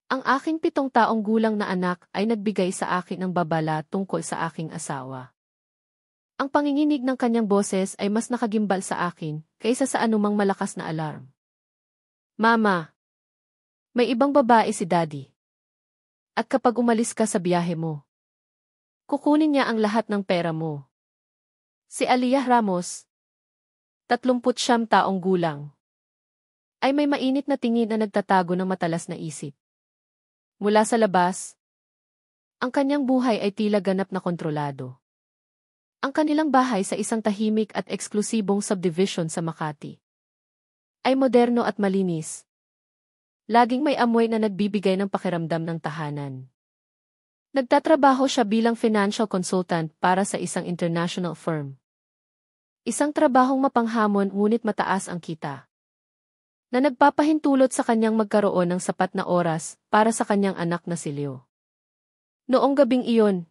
Ang aking 7 taong gulang na anak ay nagbigay sa akin ng babala tungkol sa aking asawa. Ang panginginig ng kanyang boses ay mas nakagimbal sa akin kaysa sa anumang malakas na alarm. Mama, may ibang babae si Daddy. At kapag umalis ka sa biyahe mo, kukunin niya ang lahat ng pera mo. Si Aliyah Ramos, 39 taong gulang, ay may mainit na tingin na nagtatago ng matalas na isip. Mula sa labas, ang kanyang buhay ay tila ganap na kontrolado. Ang kanilang bahay sa isang tahimik at eksklusibong subdivision sa Makati ay moderno at malinis. Laging may amoy na nagbibigay ng pakiramdam ng tahanan. Nagtatrabaho siya bilang financial consultant para sa isang international firm. Isang trabahong mapanghamon ngunit mataas ang kita, na nagpapahintulot sa kanyang magkaroon ng sapat na oras para sa kanyang anak na si Leo. Noong gabing iyon,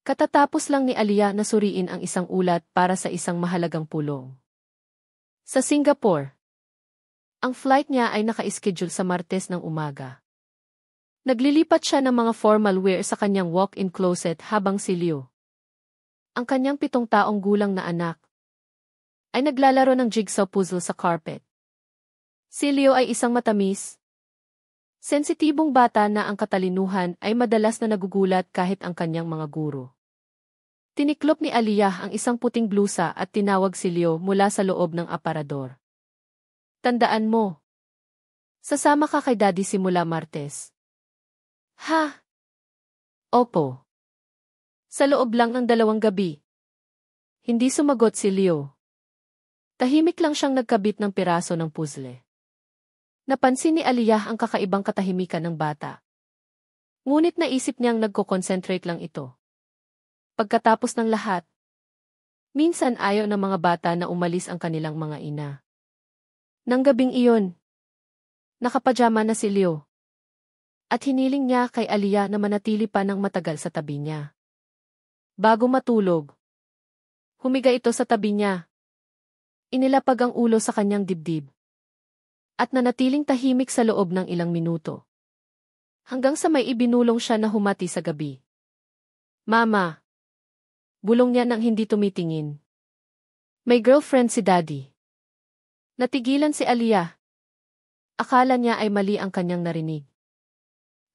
katatapos lang ni Aliyah na suriin ang isang ulat para sa isang mahalagang pulong. Sa Singapore, ang flight niya ay naka-schedule sa Martes ng umaga. Naglilipat siya ng mga formal wear sa kanyang walk-in closet habang si Leo, ang kanyang 7 taong gulang na anak, ay naglalaro ng jigsaw puzzle sa carpet. Si Leo ay isang matamis, sensitibong bata na ang katalinuhan ay madalas na nagugulat kahit ang kanyang mga guro. Tiniklop ni Aliyah ang isang puting blusa at tinawag si Leo mula sa loob ng aparador. Tandaan mo, sasama ka kay Daddy simula Martes. Ha? Opo. Sa loob lang ng 2 gabi. Hindi sumagot si Leo. Tahimik lang siyang nagkabit ng piraso ng puzzle. Napansin ni Aliyah ang kakaibang katahimikan ng bata. Ngunit naisip niyang nagko-concentrate lang ito. Pagkatapos ng lahat, minsan ayaw ng mga bata na umalis ang kanilang mga ina. Nang gabing iyon, nakapajama na si Leo. At hiniling niya kay Aliyah na manatili pa ng matagal sa tabi niya. Bago matulog, humiga ito sa tabi niya. Inilapag ang ulo sa kanyang dibdib. At nanatiling tahimik sa loob ng ilang minuto. Hanggang sa may ibinulong siya na humati sa gabi. Mama! Bulong niya nang hindi tumitingin. May girlfriend si Daddy. Natigilan si Aliyah. Akala niya ay mali ang kanyang narinig.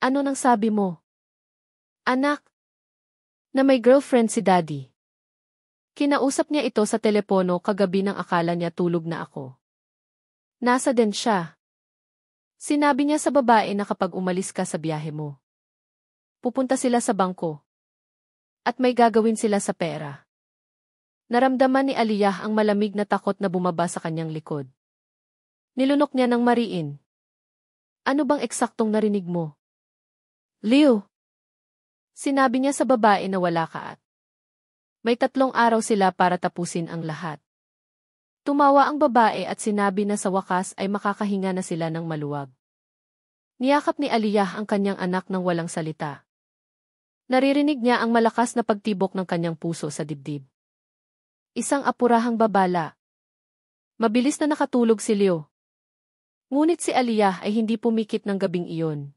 Ano nang sabi mo? Anak! Na may girlfriend si Daddy. Kinausap niya ito sa telepono kagabi nang akala niya tulog na ako. Nasa din siya. Sinabi niya sa babae na kapag umalis ka sa biyahe mo, pupunta sila sa bangko. At may gagawin sila sa pera. Naramdaman ni Aliyah ang malamig na takot na bumaba sa kanyang likod. Nilunok niya ng mariin. Ano bang eksaktong narinig mo? Leo! Sinabi niya sa babae na wala ka at may 3 araw sila para tapusin ang lahat. Tumawa ang babae at sinabi na sa wakas ay makakahinga na sila ng maluwag. Niyakap ni Aliyah ang kanyang anak ng walang salita. Naririnig niya ang malakas na pagtibok ng kanyang puso sa dibdib. Isang apurahang babala. Mabilis na nakatulog si Leo. Ngunit si Aliyah ay hindi pumikit ng gabing iyon.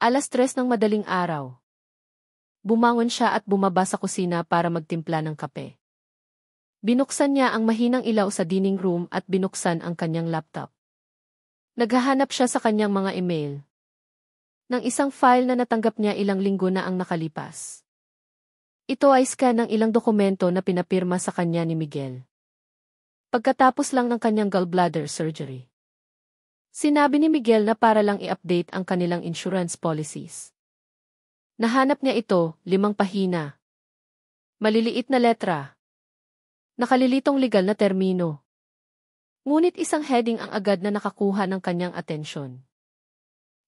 3:00 ng madaling araw. Bumangon siya at bumaba sa kusina para magtimpla ng kape. Binuksan niya ang mahinang ilaw sa dining room at binuksan ang kanyang laptop. Naghahanap siya sa kanyang mga email. Ng isang file na natanggap niya ilang linggo na ang nakalipas. Ito ay scan ng ilang dokumento na pinapirma sa kanya ni Miguel. Pagkatapos lang ng kanyang gallbladder surgery. Sinabi ni Miguel na para lang i-update ang kanilang insurance policies. Nahanap niya ito, 5 pahina. Maliliit na letra. Nakalilitong legal na termino. Ngunit isang heading ang agad na nakakuha ng kanyang atensyon.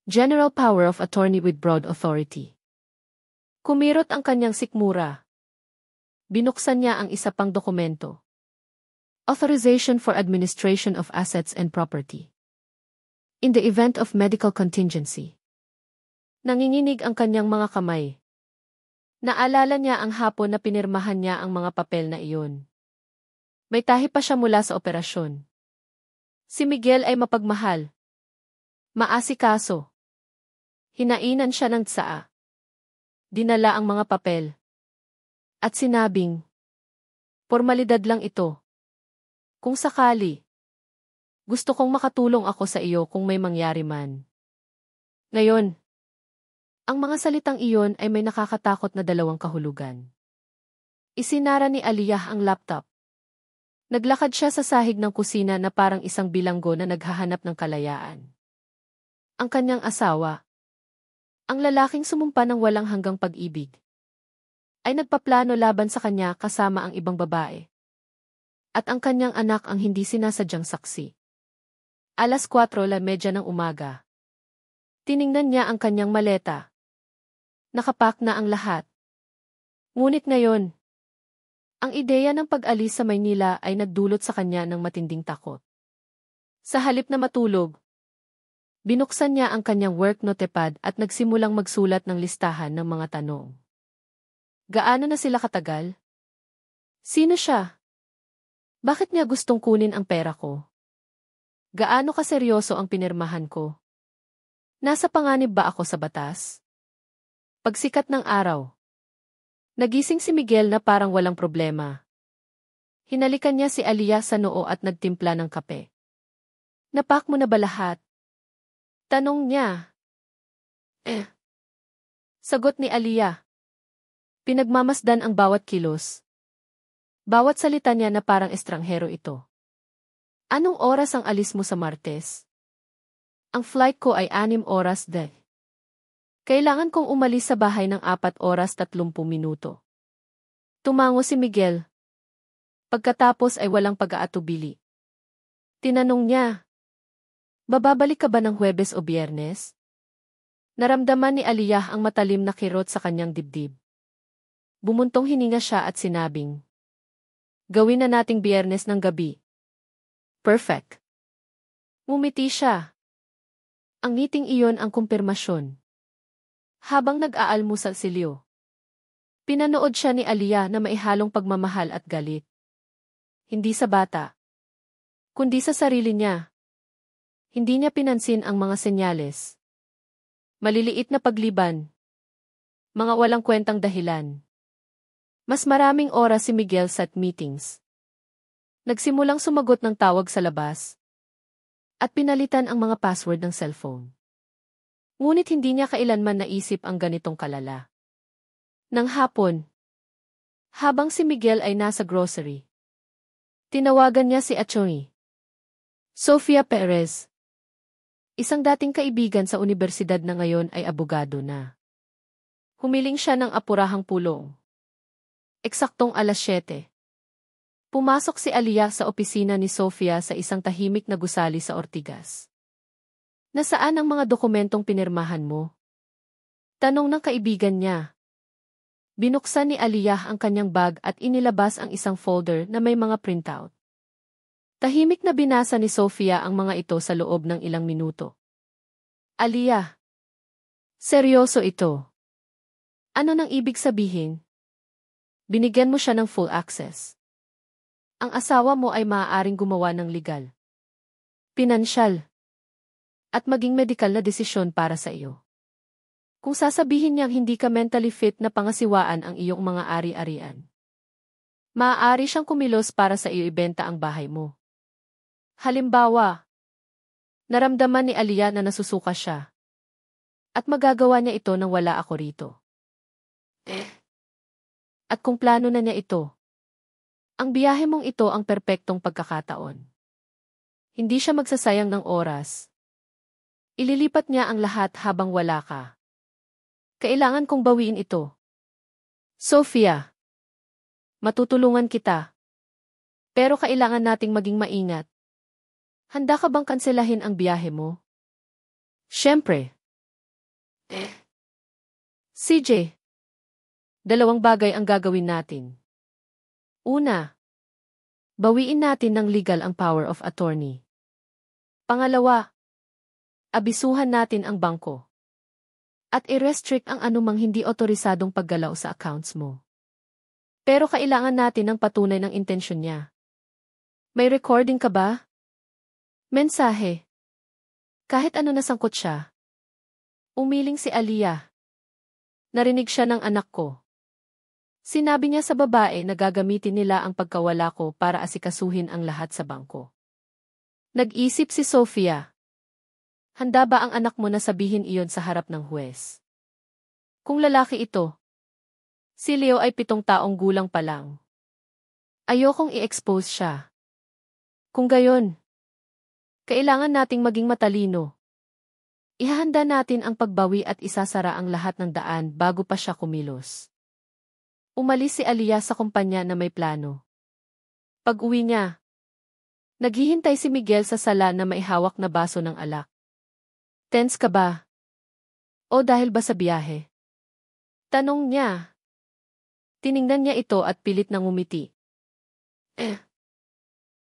General Power of Attorney with Broad Authority. Kumirot ang kanyang sikmura. Binuksan niya ang isa pang dokumento. Authorization for Administration of Assets and Property. In the event of medical contingency. Nanginginig ang kanyang mga kamay. Naalala niya ang hapon na pinirmahan niya ang mga papel na iyon. May tahi pa siya mula sa operasyon. Si Miguel ay mapagmahal. Maasikaso. Hinainan siya ng tsaa. Dinala ang mga papel. At sinabing, "Pormalidad lang ito. Kung sakali, gusto kong makatulong ako sa iyo kung may mangyari man." Ngayon, ang mga salitang iyon ay may nakakatakot na dalawang kahulugan. Isinara ni Aliyah ang laptop. Naglakad siya sa sahig ng kusina na parang isang bilanggo na naghahanap ng kalayaan. Ang kanyang asawa, ang lalaking sumumpa ng walang hanggang pag-ibig, ay nagpaplano laban sa kanya kasama ang ibang babae. At ang kanyang anak ang hindi sinasadyang saksi. 4:30 ng umaga. Tiningnan niya ang kanyang maleta. Nakapak na ang lahat. Ngunit ngayon, ang ideya ng pag-alis sa Maynila ay nagdulot sa kanya ng matinding takot. Sa halip na matulog, binuksan niya ang kanyang work notepad at nagsimulang magsulat ng listahan ng mga tanong. Gaano na sila katagal? Sino siya? Bakit niya gustong kunin ang pera ko? Gaano kaseryoso ang pinirmahan ko? Nasa panganib ba ako sa batas? Pagsikat ng araw, nagising si Miguel na parang walang problema. Hinalikan niya si Aliyah sa noo at nagtimpla ng kape. "Napak mo na ba lahat?" tanong niya. Sagot ni Aliyah. Pinagmamasdan ang bawat kilos. Bawat salita niya na parang estranghero ito. "Anong oras ang alis mo sa Martes?" "Ang flight ko ay 6 oras de. Kailangan kong umalis sa bahay ng 4 oras 30 minuto. Tumango si Miguel. Pagkatapos ay walang pag-aatubili. Tinanong niya, "Bababalik ka ba ng Huwebes o Biyernes?" Naramdaman ni Aliyah ang matalim na kirot sa kanyang dibdib. Bumuntong hininga siya at sinabing, "Gawin na nating Biyernes ng gabi." "Perfect." Ngumiti siya. Ang ngiting iyon ang kumpirmasyon. Habang nag-aalmusal si Leo, pinanood siya ni Aliyah na maihalong pagmamahal at galit. Hindi sa bata, kundi sa sarili niya. Hindi niya pinansin ang mga senyales. Maliliit na pagliban. Mga walang kwentang dahilan. Mas maraming oras si Miguel sa meetings. Nagsimulang sumagot ng tawag sa labas. At pinalitan ang mga password ng cellphone. Ngunit hindi niya kailanman naisip ang ganitong kalala. Nang hapon, habang si Miguel ay nasa grocery, tinawagan niya si Atty. Sofia Perez. Isang dating kaibigan sa universidad na ngayon ay abogado na. Humiling siya ng apurahang pulong. Eksaktong 7:00. Pumasok si Aliyah sa opisina ni Sofia sa isang tahimik na gusali sa Ortigas. "Nasaan ang mga dokumentong pinirmahan mo?" tanong ng kaibigan niya. Binuksan ni Aliyah ang kanyang bag at inilabas ang isang folder na may mga printout. Tahimik na binasa ni Sofia ang mga ito sa loob ng ilang minuto. "Aliyah, seryoso ito. Ano nang ibig sabihin? Binigyan mo siya ng full access. Ang asawa mo ay maaaring gumawa ng legal, pinansyal, at maging medikal na desisyon para sa iyo. Kung sasabihin niyang hindi ka mentally fit na pangasiwaan ang iyong mga ari-arian, maaari siyang kumilos para sa iyo ibenta ang bahay mo. Halimbawa, naramdaman ni Aliyah na nasusuka siya. At magagawa niya ito nang wala ako rito. At kung plano na niya ito, ang biyahe mong ito ang perpektong pagkakataon. Hindi siya magsasayang ng oras. Ililipat niya ang lahat habang wala ka. Kailangan kong bawiin ito. Sofia, matutulungan kita. Pero kailangan nating maging maingat. Handa ka bang kanselahin ang biyahe mo?" "Siyempre." "CJ, 2 bagay ang gagawin natin. Una, bawiin natin ng legal ang power of attorney. Pangalawa, abisuhan natin ang bangko. At i-restrict ang anumang hindi otorisadong paggalaw sa accounts mo. Pero kailangan natin ng patunay ng intensyon niya. May recording ka ba? Mensahe. Kahit ano nasangkot siya. Umiling si Aliyah. Narinig siya ng anak ko. Sinabi niya sa babae na gagamitin nila ang pagkawala ko para asikasuhin ang lahat sa bangko. Nag-isip si Sofia. Handa ba ang anak mo na sabihin iyon sa harap ng huwes? Kung lalaki ito, si Leo ay 7 taong gulang pa lang. Ayokong i-expose siya. Kung gayon, kailangan nating maging matalino. Ihahanda natin ang pagbawi at isasara ang lahat ng daan bago pa siya kumilos. Umalis si Aliyah sa kumpanya na may plano. Pag-uwi niya, naghihintay si Miguel sa sala na may hawak na baso ng alak. Tense ka ba? O dahil ba sa biyahe? Tanong niya. Tiningnan niya ito at pilit nang ngumiti.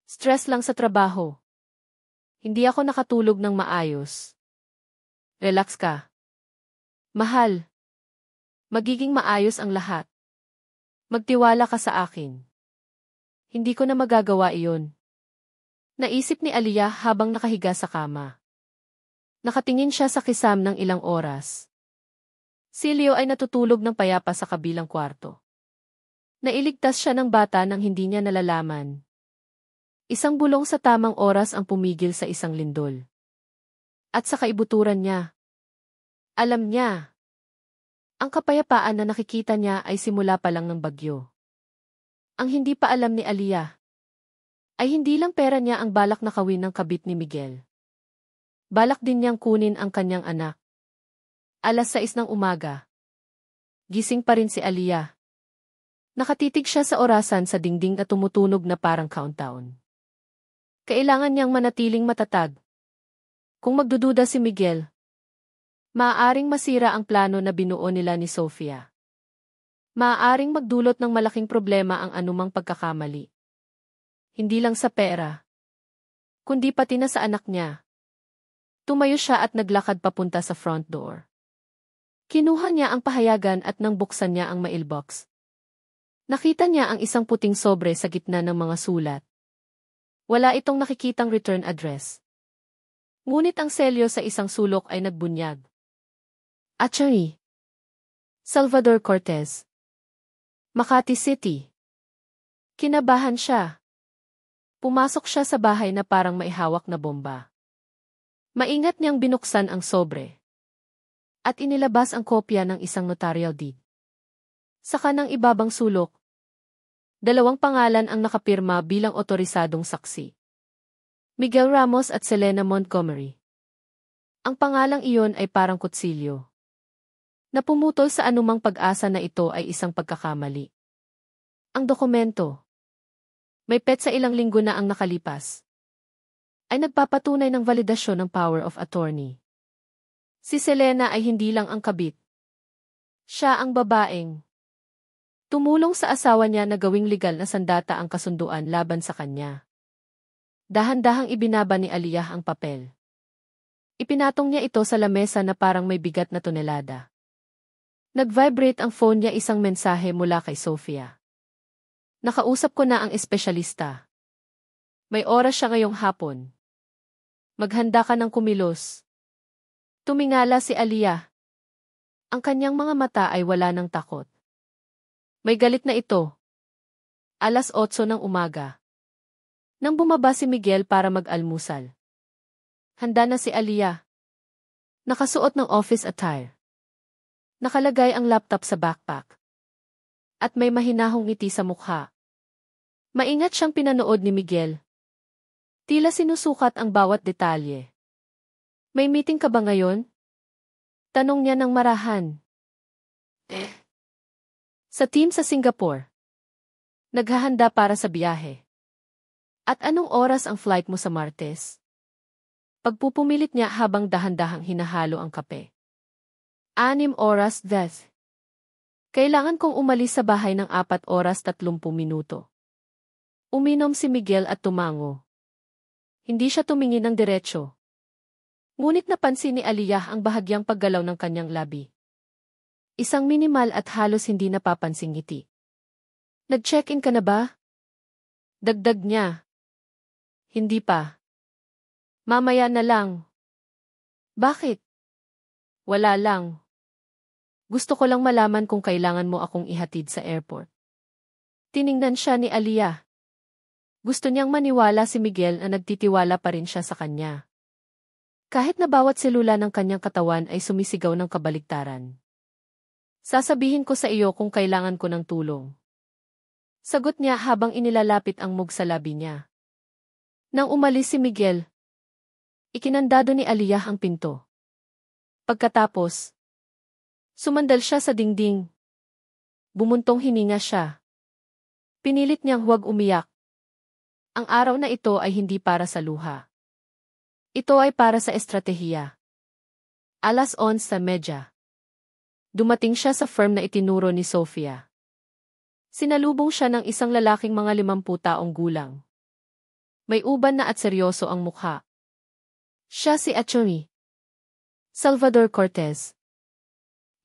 Stress lang sa trabaho. Hindi ako nakatulog ng maayos. Relax ka. Mahal. Magiging maayos ang lahat. Magtiwala ka sa akin. Hindi ko na magagawa iyon. Naisip ni Aliyah habang nakahiga sa kama. Nakatingin siya sa kisam ng ilang oras. Si Leo ay natutulog ng payapa sa kabilang kwarto. Nailigtas siya ng bata nang hindi niya nalalaman. Isang bulong sa tamang oras ang pumigil sa isang lindol. At sa kaibuturan niya, alam niya, ang kapayapaan na nakikita niya ay simula pa lang ng bagyo. Ang hindi pa alam ni Aliyah, ay hindi lang pera niya ang balak nakawin ng kabit ni Miguel. Balak din niyang kunin ang kanyang anak. 6:00 ng umaga. Gising pa rin si Aliyah. Nakatitig siya sa orasan sa dingding at tumutunog na parang countdown. Kailangan niyang manatiling matatag. Kung magdududa si Miguel, maaaring masira ang plano na binuo nila ni Sofia. Maaaring magdulot ng malaking problema ang anumang pagkakamali. Hindi lang sa pera, kundi pati na sa anak niya. Tumayo siya at naglakad papunta sa front door. Kinuha niya ang pahayagan at nang buksan niya ang mailbox, nakita niya ang isang puting sobre sa gitna ng mga sulat. Wala itong nakikitang return address. Ngunit ang selyo sa isang sulok ay nagbunyag. Attorney Salvador Cortez, Makati City. Kinabahan siya. Pumasok siya sa bahay na parang may hawak na bomba. Maingat niyang binuksan ang sobre. At inilabas ang kopya ng isang notarial deed. Sa kanang ibabang sulok, 2 pangalan ang nakapirma bilang otorisadong saksi. Miguel Ramos at Selena Montgomery. Ang pangalang iyon ay parang kutsilyo, na pumutol sa anumang pag-asa na ito ay isang pagkakamali. Ang dokumento, may petsa ilang linggo na ang nakalipas, ay nagpapatunay ng validasyon ng power of attorney. Si Selena ay hindi lang ang kabit. Siya ang babaeng tumulong sa asawa niya na gawing legal na sandata ang kasunduan laban sa kanya. Dahan-dahang ibinaba ni Aliyah ang papel. Ipinatong niya ito sa lamesa na parang may bigat na tonelada. Nag-vibrate ang phone niya, isang mensahe mula kay Sofia. Nakausap ko na ang espesyalista. May oras siya ngayong hapon. Maghanda ka ng kumilos. Tumingala si Aliyah. Ang kanyang mga mata ay wala ng takot. May galit na ito. 8:00 ng umaga. Nang bumaba si Miguel para mag-almusal. Handa na si Aliyah. Nakasuot ng office attire. Nakalagay ang laptop sa backpack. At may mahinahong ngiti sa mukha. Maingat siyang pinanood ni Miguel. Tila sinusukat ang bawat detalye. May meeting ka ba ngayon? Tanong niya ng marahan. Sa team sa Singapore. Naghahanda para sa biyahe. At anong oras ang flight mo sa Martes? Pagpupumilit niya habang dahan-dahang hinahalo ang kape. 6 oras, Beth. Kailangan kong umalis sa bahay ng 4 oras 30 minuto. Uminom si Miguel at tumango. Hindi siya tumingin ng diretsyo. Ngunit napansin ni Aliyah ang bahagyang paggalaw ng kanyang labi. Isang minimal at halos hindi napapansing ngiti. Nag-check-in ka na ba? Dagdag niya. Hindi pa. Mamaya na lang. Bakit? Wala lang. Gusto ko lang malaman kung kailangan mo akong ihatid sa airport. Tiningnan siya ni Aliyah. Gusto niyang maniwala si Miguel na nagtitiwala pa rin siya sa kanya. Kahit na bawat selula ng kanyang katawan ay sumisigaw ng kabaligtaran. Sasabihin ko sa iyo kung kailangan ko ng tulong. Sagot niya habang inilalapit ang mug sa labi niya. Nang umalis si Miguel, ikinandado ni Aliyah ang pinto. Pagkatapos, sumandal siya sa dingding. Bumuntong hininga siya. Pinilit niyang huwag umiyak. Ang araw na ito ay hindi para sa luha. Ito ay para sa estratehiya. 11:30. Dumating siya sa firm na itinuro ni Sofia. Sinalubong siya ng isang lalaking mga 50 taong gulang. May uban na at seryoso ang mukha. Siya si Attorney Salvador Cortez.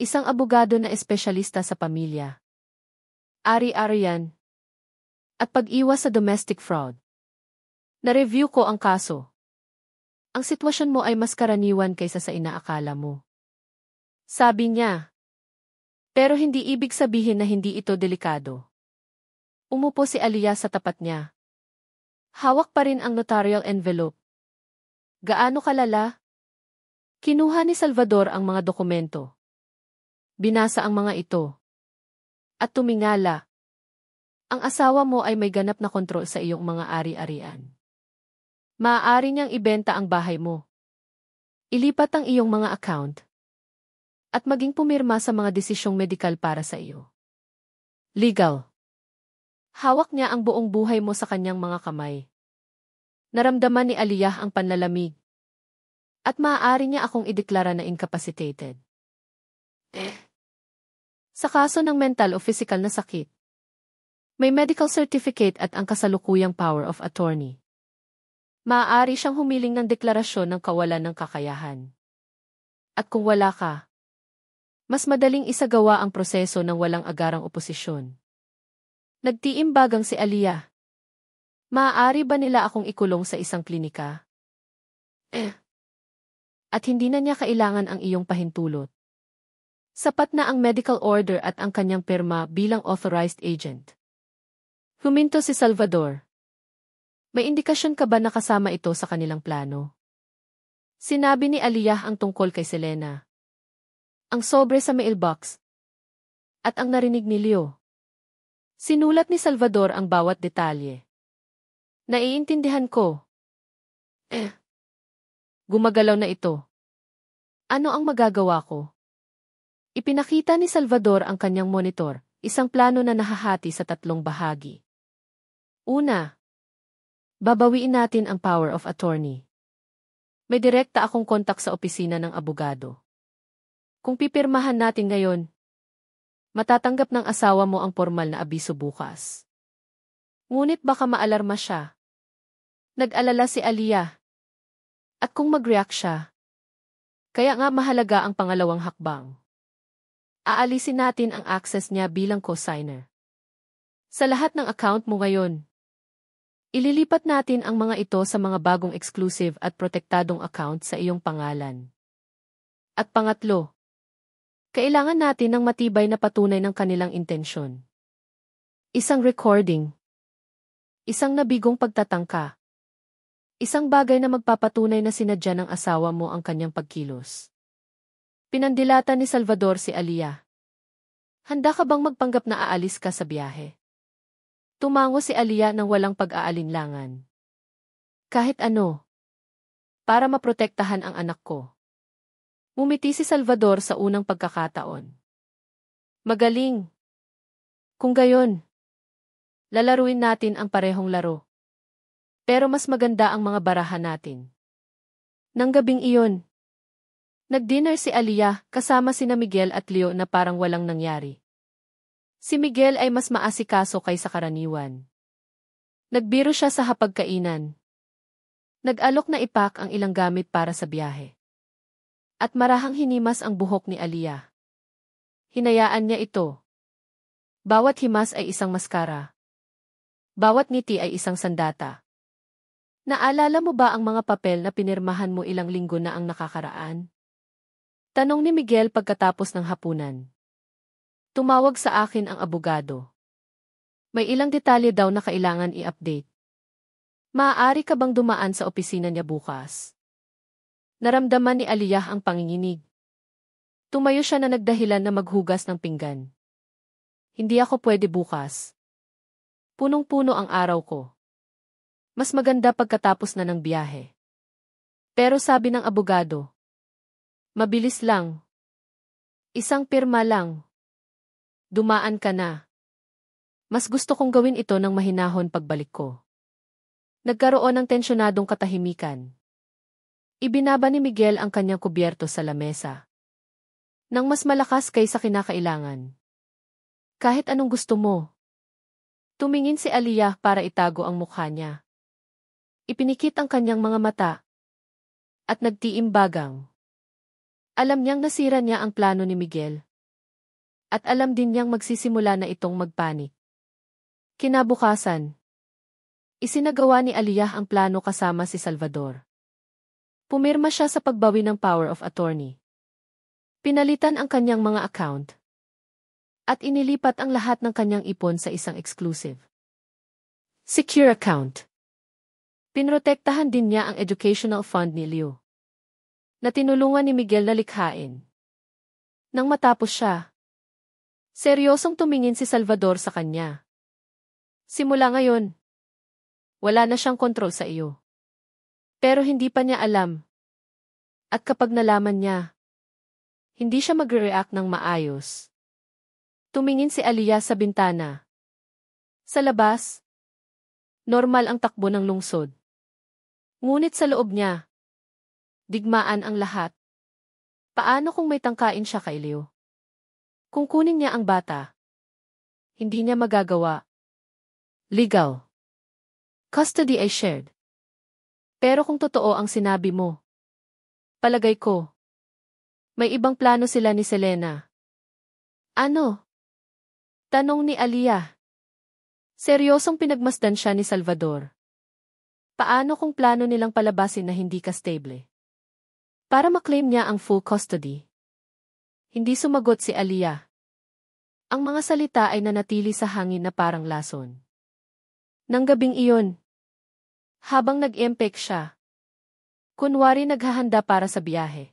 Isang abogado na espesyalista sa pamilya, ari-arian, at pag-iwas sa domestic fraud. Na-review ko ang kaso. Ang sitwasyon mo ay mas karaniwan kaysa sa inaakala mo. Sabi niya. Pero hindi ibig sabihin na hindi ito delikado. Umupo si Aliyah sa tapat niya. Hawak pa rin ang notarial envelope. Gaano kalala? Kinuha ni Salvador ang mga dokumento. Binasa ang mga ito. At tumingala. Ang asawa mo ay may ganap na kontrol sa iyong mga ari-arian. Maaari niyang ibenta ang bahay mo. Ilipat ang iyong mga account. At maging pumirma sa mga desisyong medikal para sa iyo. Legal. Hawak niya ang buong buhay mo sa kanyang mga kamay. Naramdaman ni Aliyah ang panlalamig. At maaari niya akong ideklara na incapacitated. Sa kaso ng mental o physical na sakit, may medical certificate at ang kasalukuyang power of attorney. Maaari siyang humiling ng deklarasyon ng kawalan ng kakayahan. At kung wala ka, mas madaling isagawa ang proseso ng walang agarang oposisyon. Nagtiimbagang si Aliyah. Maaari ba nila akong ikulong sa isang klinika? At hindi na niya kailangan ang iyong pahintulot. Sapat na ang medical order at ang kanyang pirma bilang authorized agent. Huminto si Salvador. May indikasyon ka ba na kasama ito sa kanilang plano? Sinabi ni Aliyah ang tungkol kay Selena. Ang sobre sa mailbox. At ang narinig ni Leo. Sinulat ni Salvador ang bawat detalye. Naiintindihan ko. Gumagalaw na ito. Ano ang magagawa ko? Ipinakita ni Salvador ang kanyang monitor, isang plano na nahahati sa 3 bahagi. Una, babawiin natin ang power of attorney. May direkta akong kontak sa opisina ng abogado. Kung pipirmahan natin ngayon, matatanggap ng asawa mo ang formal na abiso bukas. Ngunit baka maalarma siya. Nag-alala si Aliyah. At kung mag-react siya, kaya nga mahalaga ang pangalawang hakbang. Aalisin natin ang access niya bilang co-signer. Sa lahat ng account mo ngayon, ililipat natin ang mga ito sa mga bagong exclusive at protektadong account sa iyong pangalan. At pangatlo, kailangan natin ng matibay na patunay ng kanilang intensyon. Isang recording. Isang nabigong pagtatangka. Isang bagay na magpapatunay na sinadya ng asawa mo ang kanyang pagkilos. Pinandilatan ni Salvador si Aliyah. Handa ka bang magpanggap na aalis ka sa biyahe? Tumango si Aliyah ng walang pag-aalinlangan. Kahit ano. Para maprotektahan ang anak ko. Ngumiti si Salvador sa unang pagkakataon. Magaling. Kung gayon, lalaruin natin ang parehong laro. Pero mas maganda ang mga barahan natin. Nang gabing iyon, nag-dinner si Aliyah kasama sina Miguel at Leo na parang walang nangyari. Si Miguel ay mas maasikaso kaysa karaniwan. Nagbiro siya sa hapagkainan. Nag-alok na ipak ang ilang gamit para sa biyahe. At marahang hinimas ang buhok ni Aliyah. Hinayaan niya ito. Bawat himas ay isang maskara. Bawat ngiti ay isang sandata. Naalala mo ba ang mga papel na pinirmahan mo ilang linggo na ang nakakaraan? Tanong ni Miguel pagkatapos ng hapunan. Tumawag sa akin ang abogado. May ilang detalye daw na kailangan i-update. Maaari ka bang dumaan sa opisina niya bukas? Naramdaman ni Aliyah ang panginginig. Tumayo siya na nagdahilan na maghugas ng pinggan. Hindi ako pwede bukas. Punong-puno ang araw ko. Mas maganda pagkatapos na ng biyahe. Pero sabi ng abogado, mabilis lang. Isang pirma lang. Dumaan ka na. Mas gusto kong gawin ito ng mahinahon pagbalik ko. Nagkaroon ng tensyonadong katahimikan. Ibinaba ni Miguel ang kanyang kubyerto sa lamesa. Nang mas malakas kaysa kinakailangan. Kahit anong gusto mo. Tumingin si Aliyah para itago ang mukha niya. Ipinikit ang kanyang mga mata. At nagtiimbagang. Alam niyang nasira niya ang plano ni Miguel. At alam din niyang magsisimula na itong magpanik. Kinabukasan. Isinagawa ni Aliyah ang plano kasama si Salvador. Pumirma siya sa pagbawi ng power of attorney. Pinalitan ang kanyang mga account. At inilipat ang lahat ng kanyang ipon sa isang exclusive secure account. Pinrotektahan din niya ang educational fund ni Leo, na tinulungan ni Miguel na likhain. Nang matapos siya, seryosong tumingin si Salvador sa kanya. Simula ngayon, wala na siyang kontrol sa iyo. Pero hindi pa niya alam. At kapag nalaman niya, hindi siya magre-react ng maayos. Tumingin si Aliyah sa bintana. Sa labas, normal ang takbo ng lungsod. Ngunit sa loob niya, digmaan ang lahat. Paano kung may tangkain siya kay Leo? Kung kunin niya ang bata, hindi niya magagawa. Legal. Custody ay shared. Pero kung totoo ang sinabi mo, palagay ko, may ibang plano sila ni Selena. Ano? Tanong ni Aliyah. Seryosong pinagmasdan siya ni Salvador. Paano kung plano nilang palabasin na hindi ka stable? Para maklaim niya ang full custody. Hindi sumagot si Aliyah. Ang mga salita ay nanatili sa hangin na parang lason. Nang gabing iyon, habang nag-empek siya, kunwari naghahanda para sa biyahe.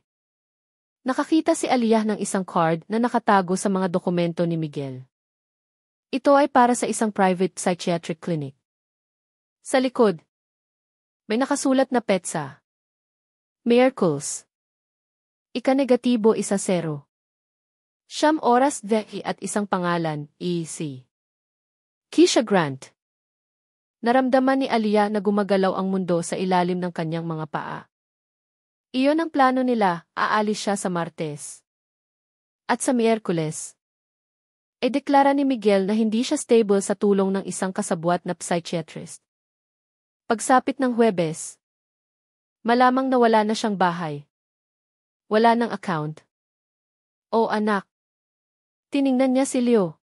Nakakita si Aliyah ng isang card na nakatago sa mga dokumento ni Miguel. Ito ay para sa isang private psychiatric clinic. Sa likod, may nakasulat na petsa. Miracles. Ika-negatibo 10. 9 oras DE at isang pangalan, E.C. Keisha Grant. Naramdaman ni Aliyah na gumagalaw ang mundo sa ilalim ng kanyang mga paa. Iyon ang plano nila, aalis siya sa Martes. At sa Miyerkules, deklara ni Miguel na hindi siya stable sa tulong ng isang kasabwat na psychiatrist. Pagsapit ng Huwebes, malamang na wala na siyang bahay. Wala ng account. O anak. Tiningnan niya si Leo,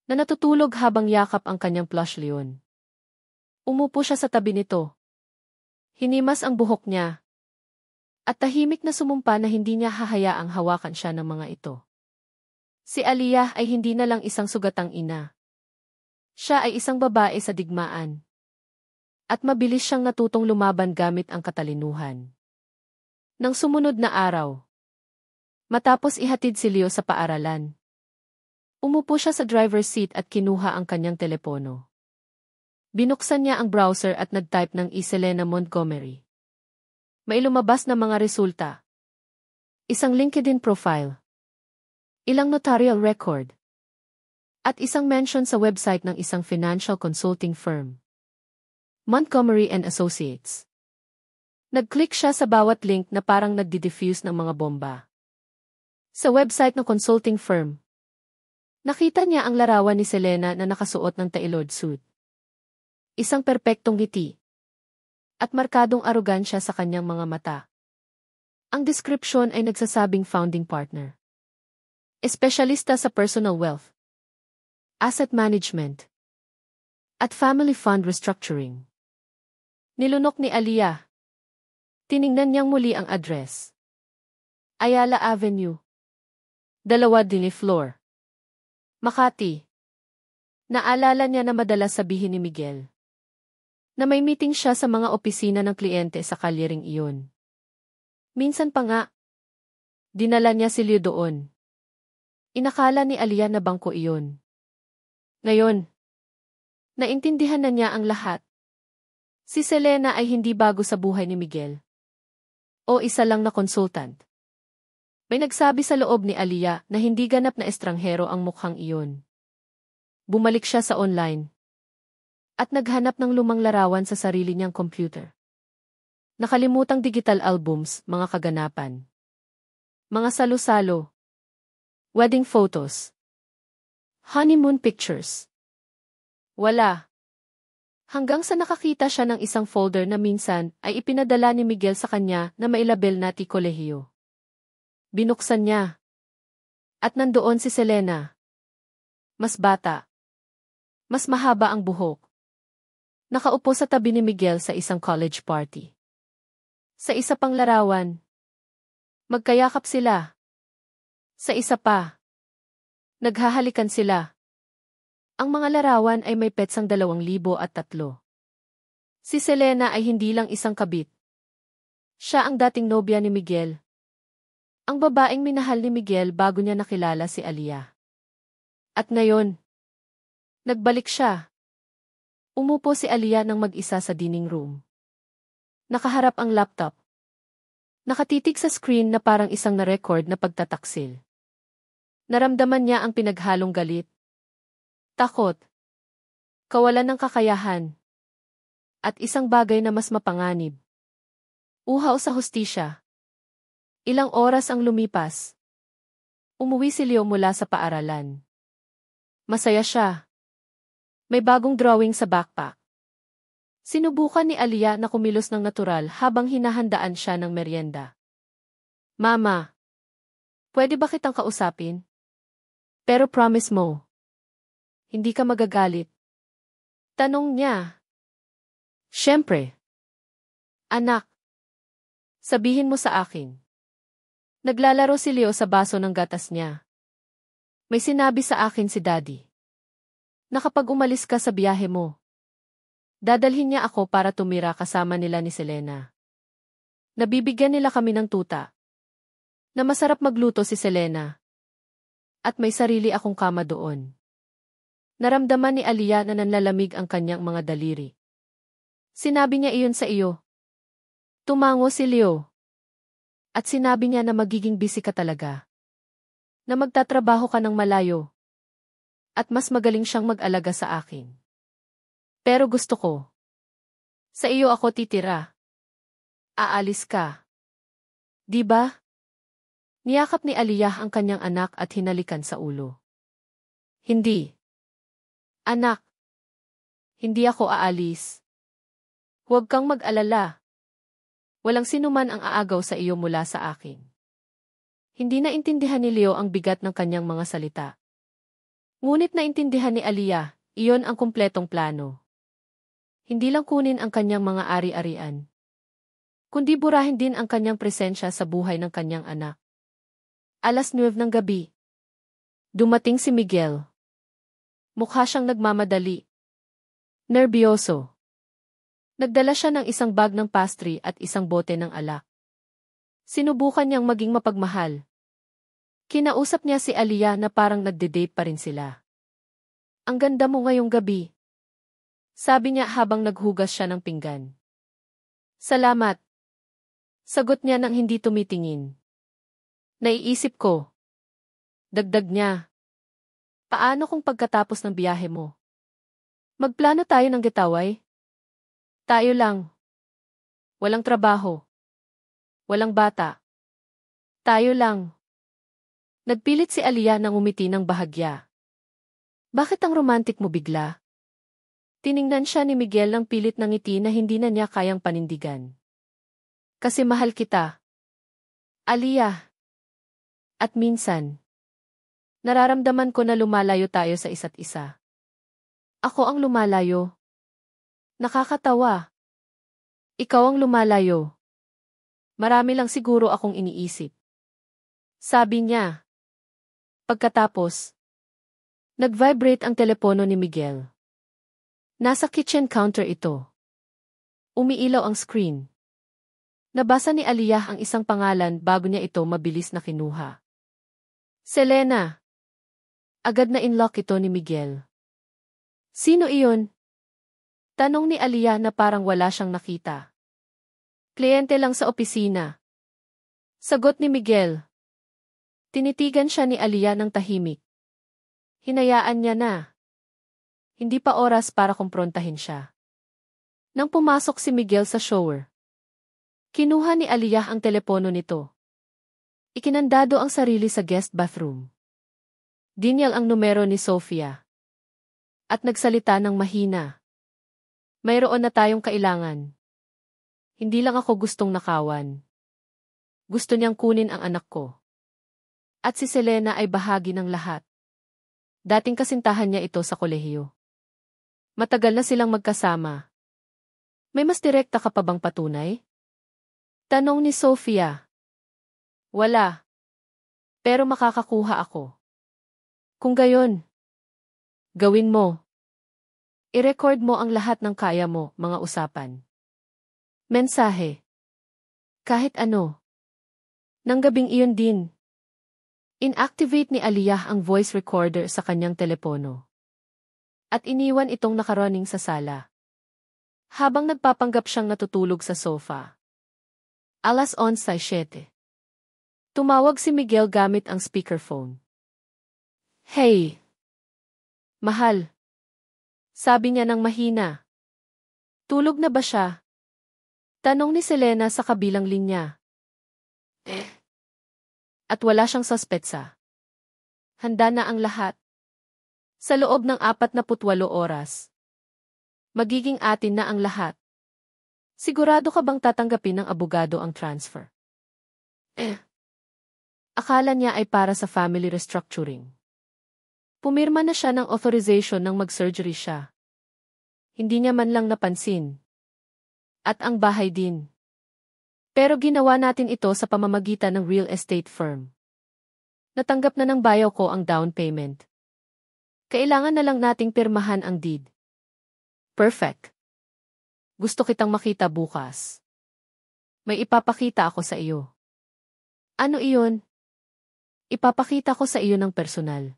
na natutulog habang yakap ang kanyang plush leon. Umupo siya sa tabi nito. Hinimas ang buhok niya. At tahimik na sumumpa na hindi niya hahayaang hawakan siya ng mga ito. Si Aliyah ay hindi na lang isang sugatang ina. Siya ay isang babae sa digmaan. At mabilis siyang natutong lumaban gamit ang katalinuhan. Nang sumunod na araw, matapos ihatid si Leo sa paaralan, umupo siya sa driver's seat at kinuha ang kanyang telepono. Binuksan niya ang browser at nag-type ng Selena Montgomery. May lumabas na mga resulta. Isang LinkedIn profile. Ilang notarial record. At isang mention sa website ng isang financial consulting firm. Montgomery and Associates. Nag-click siya sa bawat link na parang nagdi-diffuse ng mga bomba. Sa website ng consulting firm, nakita niya ang larawan ni Selena na nakasuot ng tailored suit. Isang perpektong ngiti. At markadong arogansya sa kanyang mga mata. Ang description ay nagsasabing founding partner. Espesyalista sa personal wealth, asset management, at family fund restructuring. Nilunok ni Aliyah. Tiningnan niyang muli ang address. Ayala Avenue. 2 floor. Makati. Naalala niya na madalas sabihin ni Miguel na may meeting siya sa mga opisina ng kliyente sa kalyering iyon. Minsan pa nga, dinala niya si Leo doon. Inakala ni Alia na bangko iyon. Ngayon, naintindihan na niya ang lahat. Si Selena ay hindi bago sa buhay ni Miguel. O isa lang na consultant. May nagsabi sa loob ni Alia na hindi ganap na estranghero ang mukhang iyon. Bumalik siya sa online. At naghanap ng lumang larawan sa sarili niyang computer. Nakalimutang digital albums, mga kaganapan. Mga salo-salo. Wedding photos. Honeymoon pictures. Wala. Hanggang sa nakakita siya ng isang folder na minsan ay ipinadala ni Miguel sa kanya na mailabel na kolehiyo. Binuksan niya. At nandoon si Selena. Mas bata. Mas mahaba ang buhok. Nakaupo sa tabi ni Miguel sa isang college party. Sa isa pang larawan. Magkayakap sila. Sa isa pa. Naghahalikan sila. Ang mga larawan ay may petsang 2003. Si Selena ay hindi lang isang kabit. Siya ang dating nobya ni Miguel. Ang babaeng minahal ni Miguel bago niya nakilala si Alia. At ngayon, nagbalik siya. Umupo si Alia nang mag-isa sa dining room. Nakaharap ang laptop. Nakatitig sa screen na parang isang na-record na pagtataksil. Naramdaman niya ang pinaghalong galit. Takot. Kawalan ng kakayahan. At isang bagay na mas mapanganib. Uhaw sa hustisya. Ilang oras ang lumipas. Umuwi si Leo mula sa paaralan. Masaya siya. May bagong drawing sa backpack. Sinubukan ni Alia na kumilos ng natural habang hinahandaan siya ng merienda. Mama, pwede ba kitang kausapin? Pero promise mo, hindi ka magagalit. Tanong niya. Siyempre. Anak, sabihin mo sa akin. Naglalaro si Leo sa baso ng gatas niya. May sinabi sa akin si Daddy. Na kapag umalis ka sa biyahe mo, dadalhin niya ako para tumira kasama nila ni Selena. Nabibigyan nila kami ng tuta. Na masarap magluto si Selena. At may sarili akong kama doon. Naramdaman ni Alia na nanlalamig ang kanyang mga daliri. Sinabi niya iyon sa iyo. Tumango si Leo. At sinabi niya na magiging busy ka talaga. Na magtatrabaho ka ng malayo. At mas magaling siyang mag-alaga sa akin. Pero gusto ko. Sa iyo ako titira. Aalis ka. Di ba? Niyakap ni Aliyah ang kanyang anak at hinalikan sa ulo. Hindi. Anak. Hindi ako aalis. Huwag kang mag-alala. Walang sinuman ang aagaw sa iyo mula sa akin. Hindi naintindihan ni Leo ang bigat ng kanyang mga salita. Ngunit naintindihan ni Alia, iyon ang kumpletong plano. Hindi lang kunin ang kanyang mga ari-arian, kundi burahin din ang kanyang presensya sa buhay ng kanyang anak. 9:00 ng gabi. Dumating si Miguel. Mukha siyang nagmamadali. Nerbiyoso. Nagdala siya ng isang bag ng pastry at isang bote ng alak. Sinubukan niyang maging mapagmahal. Kinausap niya si Alia na parang nagde-date pa rin sila. Ang ganda mo ngayong gabi. Sabi niya habang naghugas siya ng pinggan. Salamat. Sagot niya nang hindi tumitingin. Naiisip ko. Dagdag niya. Paano kung pagkatapos ng biyahe mo? Magplano tayo ng getaway? Tayo lang. Walang trabaho. Walang bata. Tayo lang. Nagpilit si Alia nang umiti ng bahagya. Bakit ang romantic mo bigla? Tiningnan siya ni Miguel ng pilit ng ngiti na hindi na niya kayang panindigan. Kasi mahal kita. Alia. At minsan, nararamdaman ko na lumalayo tayo sa isa't isa. Ako ang lumalayo. Nakakatawa. Ikaw ang lumalayo. Marami lang siguro akong iniisip. Sabi niya. Pagkatapos, nag-vibrate ang telepono ni Miguel. Nasa kitchen counter ito. Umiilaw ang screen. Nabasa ni Aliyah ang isang pangalan bago niya ito mabilis na kinuha. Selena. Agad na inlock ito ni Miguel. Sino iyon? Tanong ni Aliyah na parang wala siyang nakita. Kliyente lang sa opisina. Sagot ni Miguel. Tinitigan siya ni Aliyah ng tahimik. Hinayaan niya na. Hindi pa oras para kumprontahin siya. Nang pumasok si Miguel sa shower, kinuha ni Aliyah ang telepono nito. Ikinandado ang sarili sa guest bathroom. Dinyal ang numero ni Sofia. At nagsalita ng mahina. Mayroon na tayong kailangan. Hindi lang ako gustong nakawan. Gusto niyang kunin ang anak ko. At si Selena ay bahagi ng lahat. Dating kasintahan niya ito sa kolehiyo. Matagal na silang magkasama. May mas direkta ka pa bang patunay? Tanong ni Sofia. Wala. Pero makakakuha ako. Kung gayon, gawin mo. I-record mo ang lahat ng kaya mo, mga usapan. Mensahe. Kahit ano. Nang gabing iyon din. Inactivate ni Aliyah ang voice recorder sa kanyang telepono. At iniwan itong nakaroning sa sala. Habang nagpapanggap siyang natutulog sa sofa. 11:07. Tumawag si Miguel gamit ang speakerphone. Hey! Mahal. Sabi niya ng mahina. Tulog na ba siya? Tanong ni Selena sa kabilang linya. At wala siyang suspetsa. Handa na ang lahat. Sa loob ng 48 oras. Magiging atin na ang lahat. Sigurado ka bang tatanggapin ng abogado ang transfer? Akala niya ay para sa family restructuring. Pumirma na siya ng authorization nang mag-surgery siya. Hindi niya man lang napansin. At ang bahay din. Pero ginawa natin ito sa pamamagitan ng real estate firm. Natanggap na ng bayaw ko ang down payment. Kailangan na lang nating pirmahan ang deed. Perfect. Gusto kitang makita bukas. May ipapakita ako sa iyo. Ano iyon? Ipapakita ko sa iyo ng personal.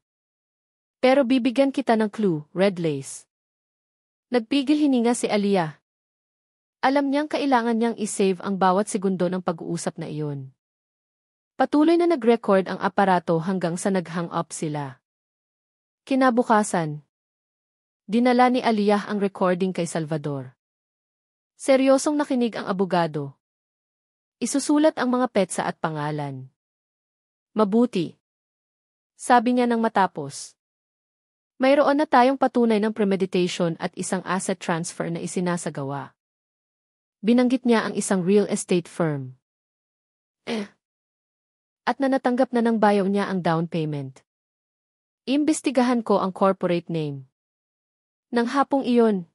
Pero bibigyan kita ng clue, red lace. Nagpigil hininga si Aliyah. Alam niyang kailangan niyang isave ang bawat segundo ng pag-uusap na iyon. Patuloy na nag-record ang aparato hanggang sa nag-hang up sila. Kinabukasan, dinala ni Aliyah ang recording kay Salvador. Seryosong nakinig ang abogado. Isusulat ang mga petsa at pangalan. Mabuti. Sabi niya nang matapos. Mayroon na tayong patunay ng premeditation at isang asset transfer na isinasagawa. Binanggit niya ang isang real estate firm. At na natanggap na ng bayaw niya ang down payment. Imbestigahan ko ang corporate name. Nang hapong iyon,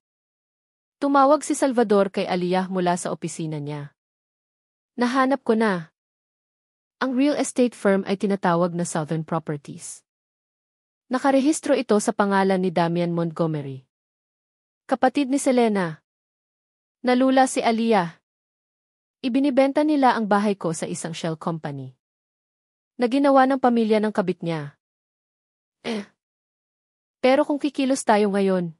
tumawag si Salvador kay Aliyah mula sa opisina niya. Nahanap ko na. Ang real estate firm ay tinatawag na Southern Properties. Nakarehistro ito sa pangalan ni Damian Montgomery. Kapatid ni Selena. Nalula si Aliyah. Ibinibenta nila ang bahay ko sa isang shell company. Na ginawa ng pamilya ng kabit niya. Pero kung kikilos tayo ngayon,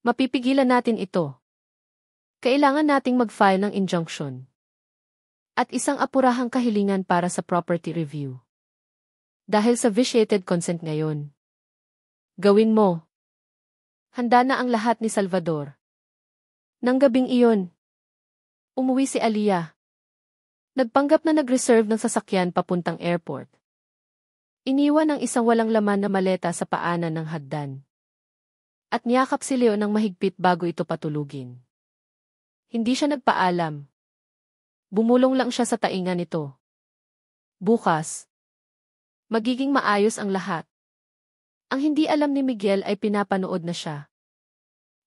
mapipigilan natin ito. Kailangan nating mag-file ng injunction. At isang apurahang kahilingan para sa property review. Dahil sa vitiated consent ngayon. Gawin mo. Handa na ang lahat ni Salvador. Nang gabing iyon, umuwi si Aliyah. Nagpanggap na nag-reserve ng sasakyan papuntang airport. Iniwan ang isang walang laman na maleta sa paanan ng hagdan. At niyakap si Leo ng mahigpit bago ito patulugin. Hindi siya nagpaalam. Bumulong lang siya sa tainga nito. Bukas, magiging maayos ang lahat. Ang hindi alam ni Miguel ay pinapanood na siya.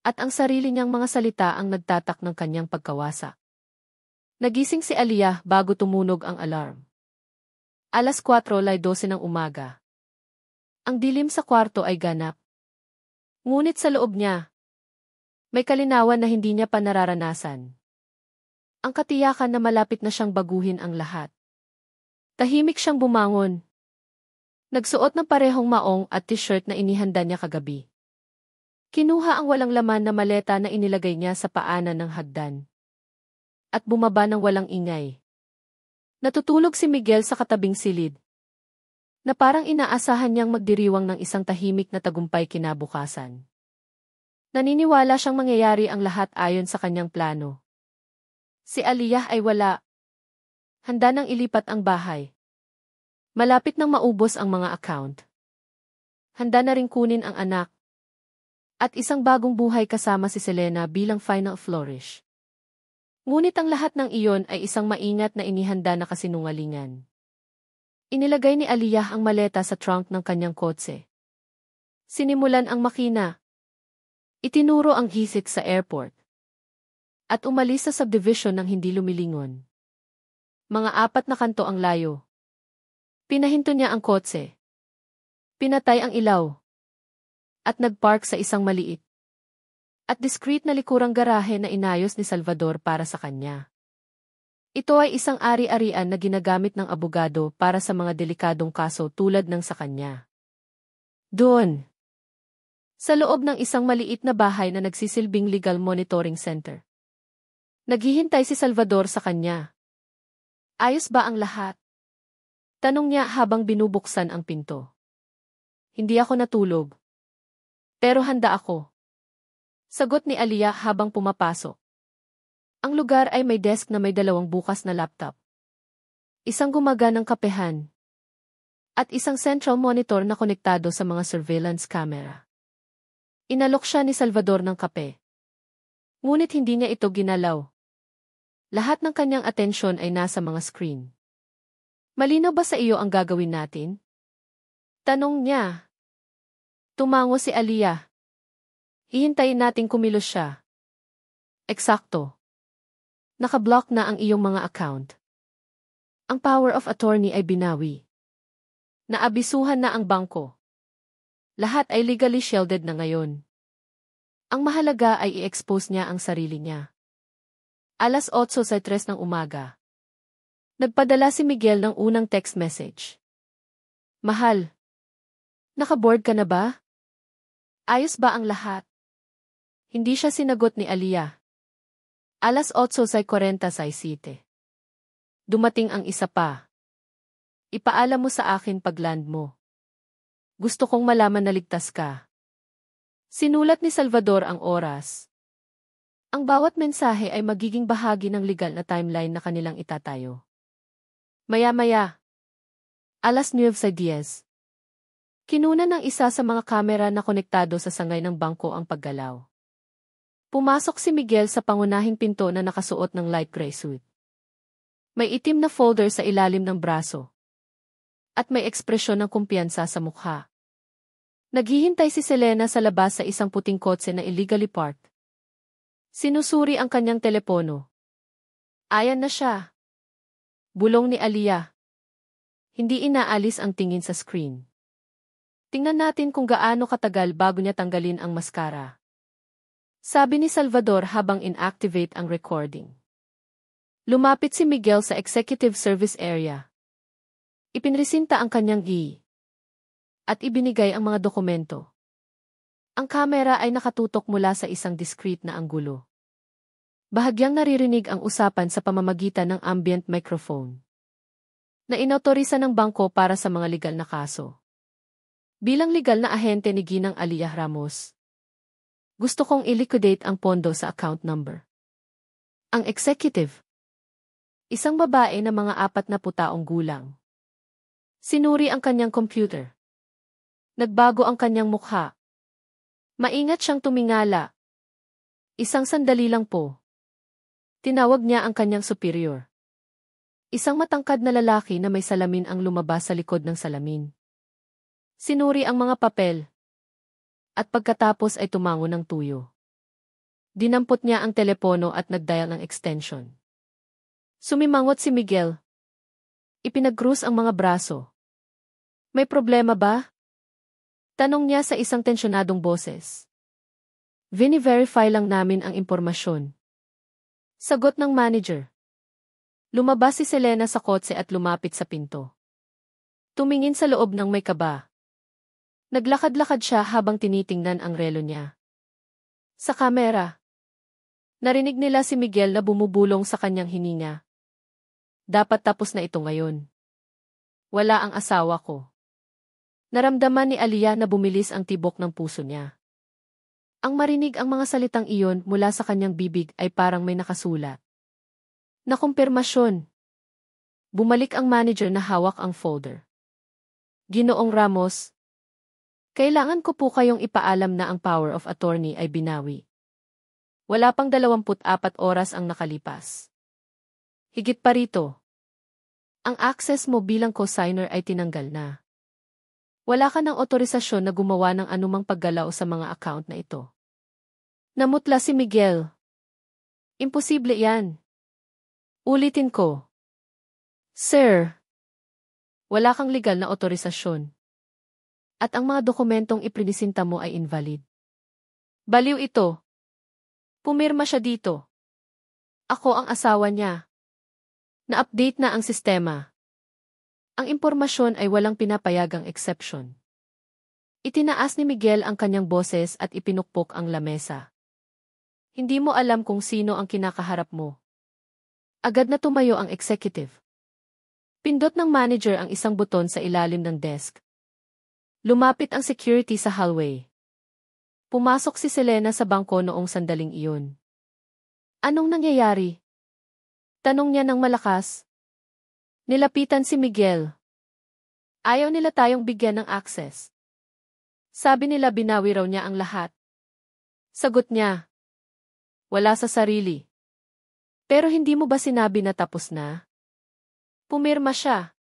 At ang sarili niyang mga salita ang nagtatak ng kanyang pagkawasak. Nagising si Aliyah bago tumunog ang alarm. 4:12 ng umaga. Ang dilim sa kwarto ay ganap. Ngunit sa loob niya, may kalinawan na hindi niya pa nararanasan. Ang katiyakan na malapit na siyang baguhin ang lahat. Tahimik siyang bumangon. Nagsuot ng parehong maong at t-shirt na inihanda niya kagabi. Kinuha ang walang laman na maleta na inilagay niya sa paanan ng hagdan. At bumaba ng walang ingay. Natutulog si Miguel sa katabing silid, na parang inaasahan niyang magdiriwang ng isang tahimik na tagumpay kinabukasan. Naniniwala siyang mangyayari ang lahat ayon sa kanyang plano. Si Aliyah ay wala. Handa nang ilipat ang bahay. Malapit nang maubos ang mga account. Handa na ring kunin ang anak. At isang bagong buhay kasama si Selena bilang final flourish. Ngunit ang lahat ng iyon ay isang maingat na inihanda na kasinungalingan. Inilagay ni Aliyah ang maleta sa trunk ng kanyang kotse. Sinimulan ang makina. Itinuro ang hisik sa airport. At umalis sa subdivision ng hindi lumilingon. Mga 4 na kanto ang layo. Pinahinto niya ang kotse. Pinatay ang ilaw. At nagpark sa isang maliit at discreet na likurang garahe na inayos ni Salvador para sa kanya. Ito ay isang ari-arian na ginagamit ng abogado para sa mga delikadong kaso tulad ng sa kanya. Doon, sa loob ng isang maliit na bahay na nagsisilbing legal monitoring center, naghihintay si Salvador sa kanya. Ayos ba ang lahat? Tanong niya habang binubuksan ang pinto. Hindi ako natulog. Pero handa ako. Sagot ni Aliyah habang pumapasok. Ang lugar ay may desk na may 2 bukas na laptop. Isang gumaganang kapehan. At isang central monitor na konektado sa mga surveillance camera. Inalok siya ni Salvador ng kape. Ngunit hindi niya ito ginalaw. Lahat ng kanyang atensyon ay nasa mga screen. Malinaw ba sa iyo ang gagawin natin? Tanong niya. Tumango si Aliyah. Hihintayin nating kumilos siya. Eksakto. Nakablock na ang iyong mga account. Ang power of attorney ay binawi. Naabisuhan na ang bangko. Lahat ay legally shielded na ngayon. Ang mahalaga ay i-expose niya ang sarili niya. 8:03 ng umaga. Nagpadala si Miguel ng unang text message. Mahal. Nakaboard ka na ba? Ayos ba ang lahat? Hindi siya sinagot ni Aliyah. 8:47. Dumating ang isa pa. Ipaalam mo sa akin pag land mo. Gusto kong malaman na ligtas ka. Sinulat ni Salvador ang oras. Ang bawat mensahe ay magiging bahagi ng legal na timeline na kanilang itatayo. Maya-maya. 9:10. Kinuna ng isa sa mga kamera na konektado sa sangay ng bangko ang paggalaw. Pumasok si Miguel sa pangunahing pinto na nakasuot ng light gray suit. May itim na folder sa ilalim ng braso. At may ekspresyon ng kumpiyansa sa mukha. Naghihintay si Selena sa labas sa isang puting kotse na illegally parked. Sinusuri ang kanyang telepono. Ayan na siya. Bulong ni Aliyah. Hindi inaalis ang tingin sa screen. Tingnan natin kung gaano katagal bago niya tanggalin ang maskara. Sabi ni Salvador habang inactivate ang recording. Lumapit si Miguel sa executive service area. Ipinresinta ang kanyang at ibinigay ang mga dokumento. Ang kamera ay nakatutok mula sa isang discreet na anggulo. Bahagyang naririnig ang usapan sa pamamagitan ng ambient microphone na inautorisa ng bangko para sa mga legal na kaso. Bilang legal na ahente ni Ginang Aliyah Ramos, gusto kong i-liquidate ang pondo sa account number. Ang executive, isang babae na mga 40 taong gulang. Sinuri ang kanyang computer. Nagbago ang kanyang mukha. Maingat siyang tumingala. Isang sandali lang po. Tinawag niya ang kanyang superior. Isang matangkad na lalaki na may salamin ang lumabas sa likod ng salamin. Sinuri ang mga papel. At pagkatapos ay tumango ng tuyo. Dinampot niya ang telepono at nagdial ng extension. Sumimangot si Miguel. Ipinag-krus ang mga braso. May problema ba? Tanong niya sa isang tensyonadong boses. Vini-verify lang namin ang impormasyon. Sagot ng manager. Lumabas si Selena sa kotse at lumapit sa pinto. Tumingin sa loob ng may kaba. Naglakad-lakad siya habang tinitingnan ang relo niya. Sa kamera, narinig nila si Miguel na bumubulong sa kanyang hininga. Dapat tapos na ito ngayon. Wala ang asawa ko. Naramdaman ni Aliyah na bumilis ang tibok ng puso niya. Ang marinig ang mga salitang iyon mula sa kanyang bibig ay parang may nakasulat. Nakumpirmasyon. Bumalik ang manager na hawak ang folder. Ginoong Ramos, kailangan ko po kayong ipaalam na ang power of attorney ay binawi. Wala pang 24 oras ang nakalipas. Higit pa rito, ang access mo bilang co-signer ay tinanggal na. Wala ka ng otorisasyon na gumawa ng anumang paggalaw sa mga account na ito. Namutla si Miguel. Imposible yan. Ulitin ko. Sir, wala kang legal na otorisasyon. At ang mga dokumentong iprinisinta mo ay invalid. Baliw ito. Pumirma siya dito. Ako ang asawa niya. Na-update na ang sistema. Ang impormasyon ay walang pinapayagang exception. Itinaas ni Miguel ang kanyang boses at ipinukpok ang lamesa. Hindi mo alam kung sino ang kinakaharap mo. Agad na tumayo ang executive. Pindot ng manager ang isang buton sa ilalim ng desk. Lumapit ang security sa hallway. Pumasok si Selena sa bangko noong sandaling iyon. Anong nangyayari? Tanong niya ng malakas. Nilapitan si Miguel. Ayaw nila tayong bigyan ng access. Sabi nila binawi raw niya ang lahat. Sagot niya. Wala sa sarili. Pero hindi mo ba sinabi na tapos na? Pumirma siya.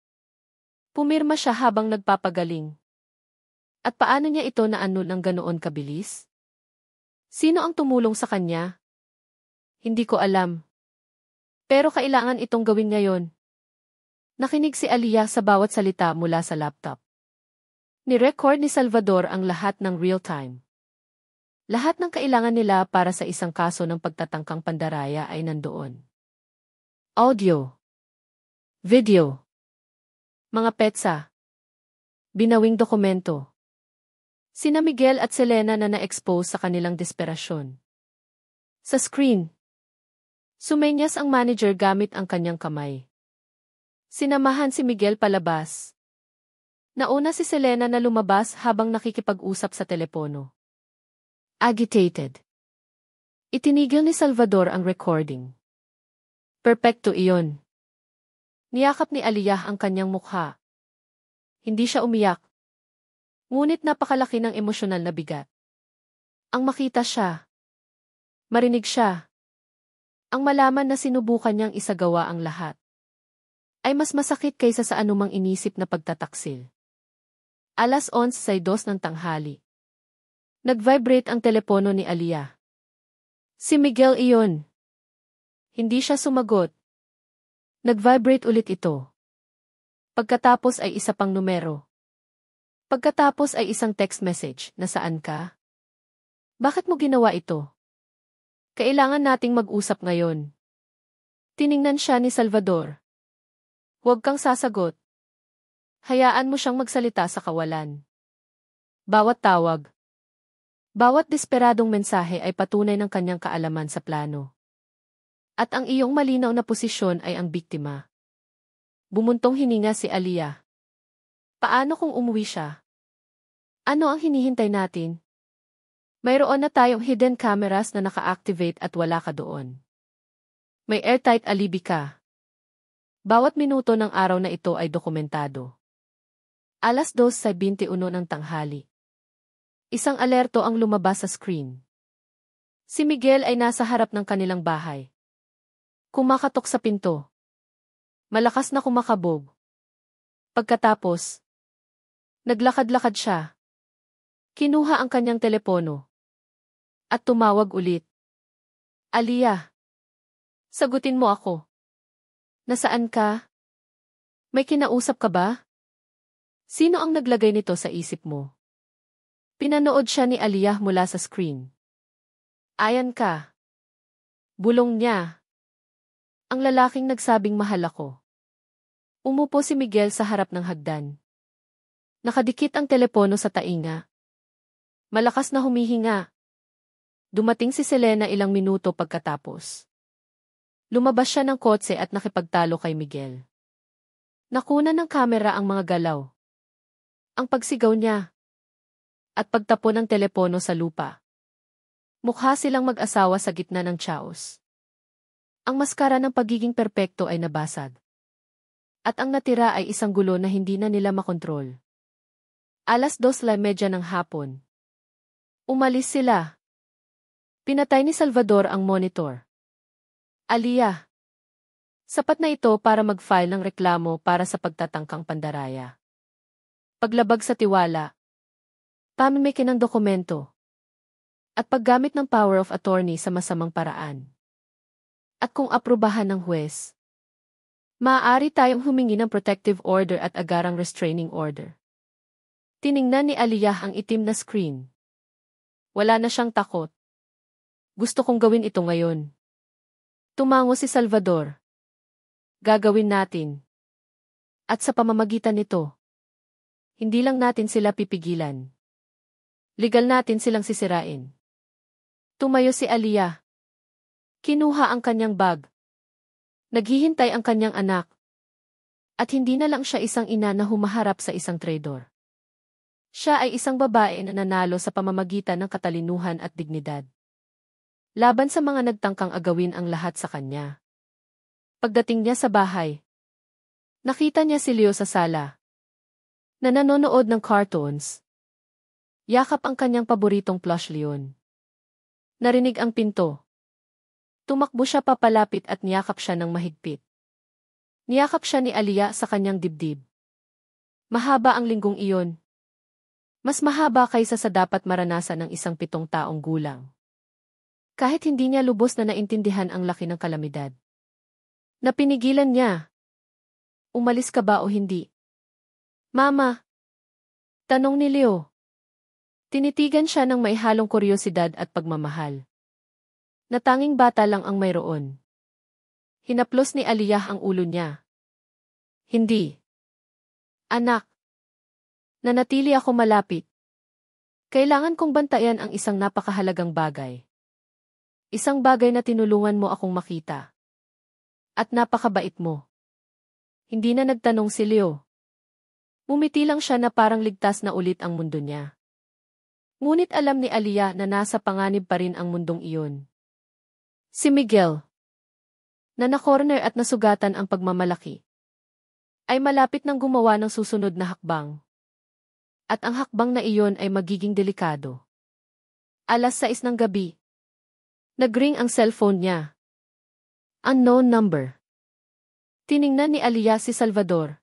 Pumirma siya habang nagpapagaling. At paano niya ito na-annul ng ganoon kabilis? Sino ang tumulong sa kanya? Hindi ko alam. Pero kailangan itong gawin ngayon. Nakinig si Aliyah sa bawat salita mula sa laptop. Ni-record ni Salvador ang lahat ng real-time. Lahat ng kailangan nila para sa isang kaso ng pagtatangkang pandaraya ay nandoon. Audio. Video. Mga petsa. Binawing dokumento. Sina Miguel at Selena na na-expose sa kanilang desperasyon. Sa screen. Sumenyas ang manager gamit ang kanyang kamay. Sinamahan si Miguel palabas. Nauna si Selena na lumabas habang nakikipag-usap sa telepono. Agitated. Itinigil ni Salvador ang recording. Perpekto iyon. Niyakap ni Aliyah ang kanyang mukha. Hindi siya umiyak. Ngunit napakalaki ng emosyonal na bigat. Ang makita siya. Marinig siya. Ang malaman na sinubukan niyang isagawa ang lahat. Ay mas masakit kaysa sa anumang inisip na pagtataksil. 11:02 ng tanghali. Nag-vibrate ang telepono ni Aliyah. Si Miguel iyon. Hindi siya sumagot. Nag-vibrate ulit ito. Pagkatapos ay isa pang numero. Pagkatapos ay isang text message, nasaan ka? Bakit mo ginawa ito? Kailangan nating mag-usap ngayon. Tiningnan siya ni Salvador. Huwag kang sasagot. Hayaan mo siyang magsalita sa kawalan. Bawat tawag, bawat desperadong mensahe ay patunay ng kanyang kaalaman sa plano. At ang iyong malinaw na posisyon ay ang biktima. Bumuntong hininga si Aliyah. Paano kung umuwi siya? Ano ang hinihintay natin? Mayroon na tayong hidden cameras na naka-activate at wala ka doon. May airtight alibi ka. Bawat minuto ng araw na ito ay dokumentado. 2:21 ng tanghali. Isang alerto ang lumabas sa screen. Si Miguel ay nasa harap ng kanilang bahay. Kumakatok sa pinto. Malakas na kumakabog. Pagkatapos, naglakad-lakad siya. Kinuha ang kanyang telepono. At tumawag ulit. Aliyah. Sagutin mo ako. Nasaan ka? May kinausap ka ba? Sino ang naglagay nito sa isip mo? Pinanood siya ni Aliyah mula sa screen. Ayan ka. Bulong niya. Ang lalaking nagsabing mahal ako. Umupo si Miguel sa harap ng hagdan. Nakadikit ang telepono sa tainga. Malakas na humihinga. Dumating si Selena ilang minuto pagkatapos. Lumabas siya ng kotse at nakipagtalo kay Miguel. Nakuna ng kamera ang mga galaw. Ang pagsigaw niya. At pagtapo ng telepono sa lupa. Mukha silang mag-asawa sa gitna ng chaos. Ang maskara ng pagiging perpekto ay nabasag. At ang natira ay isang gulo na hindi na nila makontrol. 2:30 ng hapon. Umalis sila. Pinatay ni Salvador ang monitor. Aliyah. Sapat na ito para mag-file ng reklamo para sa pagtatangkang pandaraya. Paglabag sa tiwala. Pamimiki ng dokumento. At paggamit ng power of attorney sa masamang paraan. At kung aprubahan ng huwes, maaari tayong humingi ng protective order at agarang restraining order. Tiningnan ni Aliyah ang itim na screen. Wala na siyang takot. Gusto kong gawin ito ngayon. Tumango si Salvador. Gagawin natin. At sa pamamagitan nito, hindi lang natin sila pipigilan. Legal natin silang sisirain. Tumayo si Aliyah. Kinuha ang kanyang bag. Naghihintay ang kanyang anak. At hindi na lang siya isang ina na humaharap sa isang traidor. Siya ay isang babae na nanalo sa pamamagitan ng katalinuhan at dignidad. Laban sa mga nagtangkang agawin ang lahat sa kanya. Pagdating niya sa bahay, nakita niya si Leo sa sala, na nanonood ng cartoons. Yakap ang kanyang paboritong plush leon. Narinig ang pinto. Tumakbo siya papalapit at niyakap siya ng mahigpit. Niyakap siya ni Aliyah sa kanyang dibdib. Mahaba ang linggong iyon. Mas mahaba kaysa sa dapat maranasan ng isang 7 taong gulang. Kahit hindi niya lubos na naintindihan ang laki ng kalamidad. Napinigilan niya. Umalis ka ba o hindi? Mama. Tanong ni Leo. Tinitigan siya ng may halong kuryosidad at pagmamahal. Natanging bata lang ang mayroon. Hinaplos ni Aliyah ang ulo niya. Hindi. Anak. Nanatili ako malapit. Kailangan kong bantayan ang isang napakahalagang bagay. Isang bagay na tinulungan mo akong makita. At napakabait mo. Hindi na nagtanong si Leo. Mumiti lang siya na parang ligtas na ulit ang mundo niya. Ngunit alam ni Aliyah na nasa panganib pa rin ang mundong iyon. Si Miguel, na na-corner at nasugatan ang pagmamalaki, ay malapit nang gumawa ng susunod na hakbang. At ang hakbang na iyon ay magiging delikado. 6:00 ng gabi. Nag-ring ang cellphone niya. Unknown number. Tiningnan ni Aliyah si Salvador.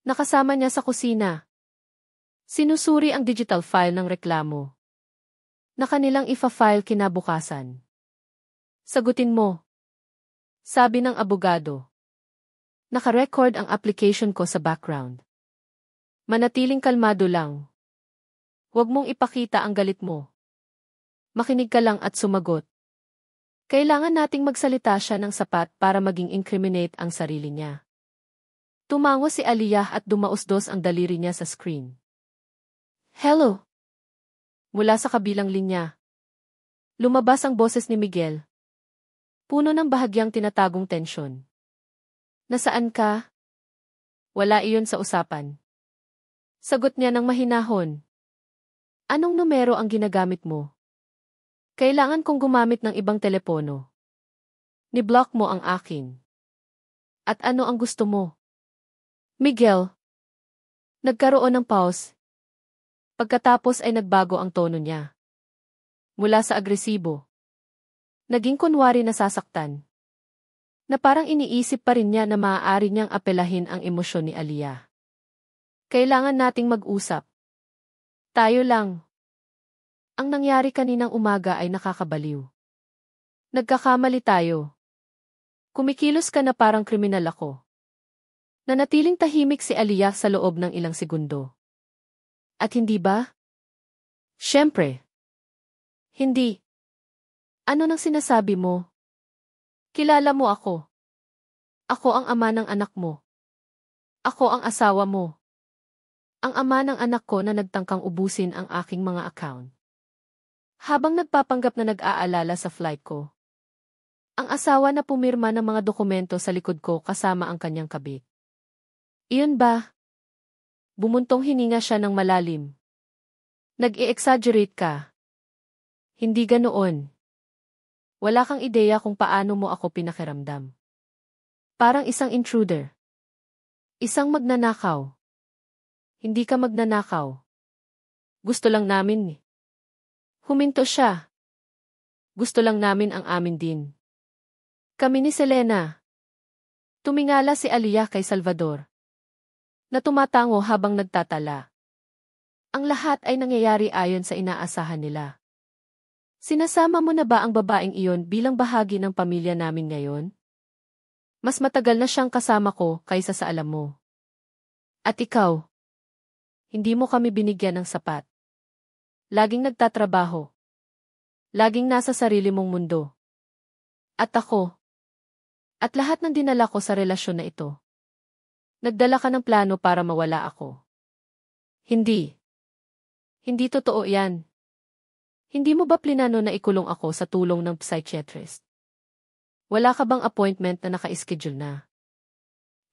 Nakasama niya sa kusina. Sinusuri ang digital file ng reklamo. Na kanilang ifa-file kinabukasan. Sagutin mo. Sabi ng abogado. Naka-record ang application ko sa background. Manatiling kalmado lang. Huwag mong ipakita ang galit mo. Makinig ka lang at sumagot. Kailangan nating magsalita siya ng sapat para maging incriminate ang sarili niya. Tumango si Aliyah at dumausdos ang daliri niya sa screen. Hello. Mula sa kabilang linya. Lumabas ang boses ni Miguel. Puno ng bahagyang tinatagong tensyon. Nasaan ka? Wala iyon sa usapan. Sagot niya ng mahinahon. Anong numero ang ginagamit mo? Kailangan kong gumamit ng ibang telepono. Ni-block mo ang akin. At ano ang gusto mo? Miguel. Nagkaroon ng pause. Pagkatapos ay nagbago ang tono niya. Mula sa agresibo. Naging kunwari nasasaktan. Na parang iniisip pa rin niya na maaari niyang apelahin ang emosyon ni Aliyah. Kailangan nating mag-usap. Tayo lang. Ang nangyari kaninang umaga ay nakakabaliw. Nagkakamali tayo. Kumikilos ka na parang kriminal ako. Nanatiling tahimik si Aliyah sa loob ng ilang segundo. At hindi ba? Siyempre. Hindi. Ano nang sinasabi mo? Kilala mo ako. Ako ang ama ng anak mo. Ako ang asawa mo. Ang ama ng anak ko na nagtangkang ubusin ang aking mga account. Habang nagpapanggap na nag-aalala sa flight ko. Ang asawa na pumirma ng mga dokumento sa likod ko kasama ang kanyang kabit. Iyon ba? Bumuntong hininga siya ng malalim. Nag-i-exaggerate ka. Hindi ganoon. Wala kang ideya kung paano mo ako pinakiramdam. Parang isang intruder. Isang magnanakaw. Hindi ka magnanakaw. Gusto lang namin. Huminto siya. Gusto lang namin ang amin din. Kami ni Selena. Tumingala si Aliyah kay Salvador. Na tumatango habang nagtatala. Ang lahat ay nangyayari ayon sa inaasahan nila. Sinasama mo na ba ang babaeng iyon bilang bahagi ng pamilya namin ngayon? Mas matagal na siyang kasama ko kaysa sa alam mo. At ikaw? Hindi mo kami binigyan ng sapat. Laging nagtatrabaho. Laging nasa sarili mong mundo. At ako. At lahat ng dinala ko sa relasyon na ito. Nagdala ka ng plano para mawala ako. Hindi. Hindi totoo yan. Hindi mo ba plinano na ikulong ako sa tulong ng psychiatrist? Wala ka bang appointment na naka-schedule na?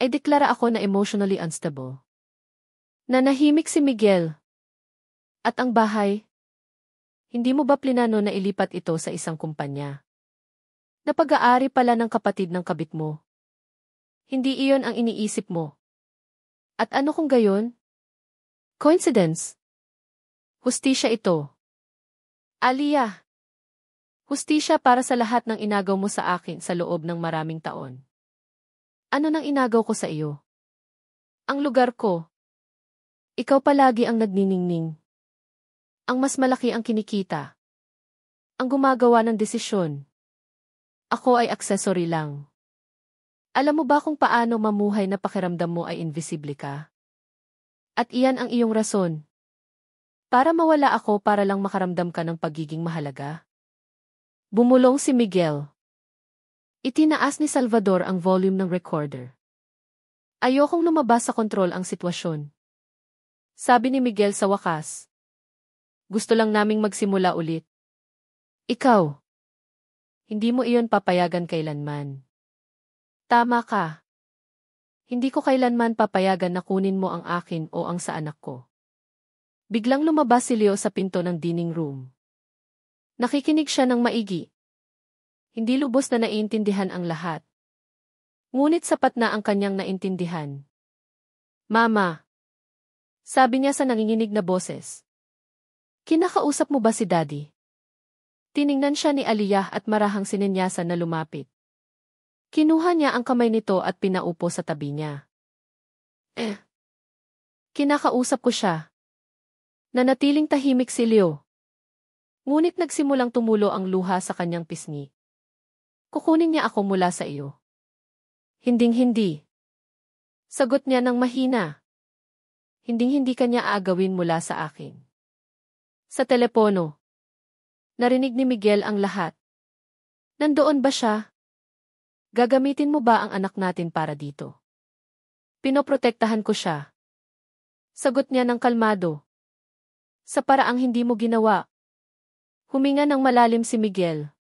Ay deklara ako na emotionally unstable. Nanahimik si Miguel. At ang bahay? Hindi mo ba plinano na ilipat ito sa isang kumpanya? Na pag-aari pala ng kapatid ng kabit mo. Hindi iyon ang iniisip mo. At ano kung gayon? Coincidence? Hustisya ito. Aliyah. Hustisya para sa lahat ng inagaw mo sa akin sa loob ng maraming taon. Ano nang inagaw ko sa iyo? Ang lugar ko. Ikaw palagi ang nagniningning. Ang mas malaki ang kinikita. Ang gumagawa ng desisyon. Ako ay accessory lang. Alam mo ba kung paano mamuhay na pakiramdam mo ay invisible ka? At iyan ang iyong rason. Para mawala ako para lang makaramdam ka ng pagiging mahalaga? Bumulong si Miguel. Itinaas ni Salvador ang volume ng recorder. Ayokong lumabas sa kontrol ang sitwasyon. Sabi ni Miguel sa wakas. Gusto lang naming magsimula ulit. Ikaw. Hindi mo iyon papayagan kailanman. Tama ka. Hindi ko kailanman papayagan na kunin mo ang akin o ang sa anak ko. Biglang lumabas si Leo sa pinto ng dining room. Nakikinig siya ng maigi. Hindi lubos na naiintindihan ang lahat. Ngunit sapat na ang kanyang naintindihan. Mama. Sabi niya sa nanginginig na boses. Kinakausap mo ba si Daddy? Tiningnan siya ni Aliyah at marahang sinenyasan na lumapit. Kinuha niya ang kamay nito at pinaupo sa tabi niya. Kinakausap ko siya. Nanatiling tahimik si Leo. Ngunit nagsimulang tumulo ang luha sa kanyang pisngi. Kukunin niya ako mula sa iyo. Hinding-hindi. Sagot niya ng mahina. Hinding-hindi kanya aagawin mula sa akin. Sa telepono. Narinig ni Miguel ang lahat. Nandoon ba siya? Gagamitin mo ba ang anak natin para dito? Pinoprotektahan ko siya. Sagot niya ng kalmado. Sa paraang hindi mo ginawa. Huminga ng malalim si Miguel.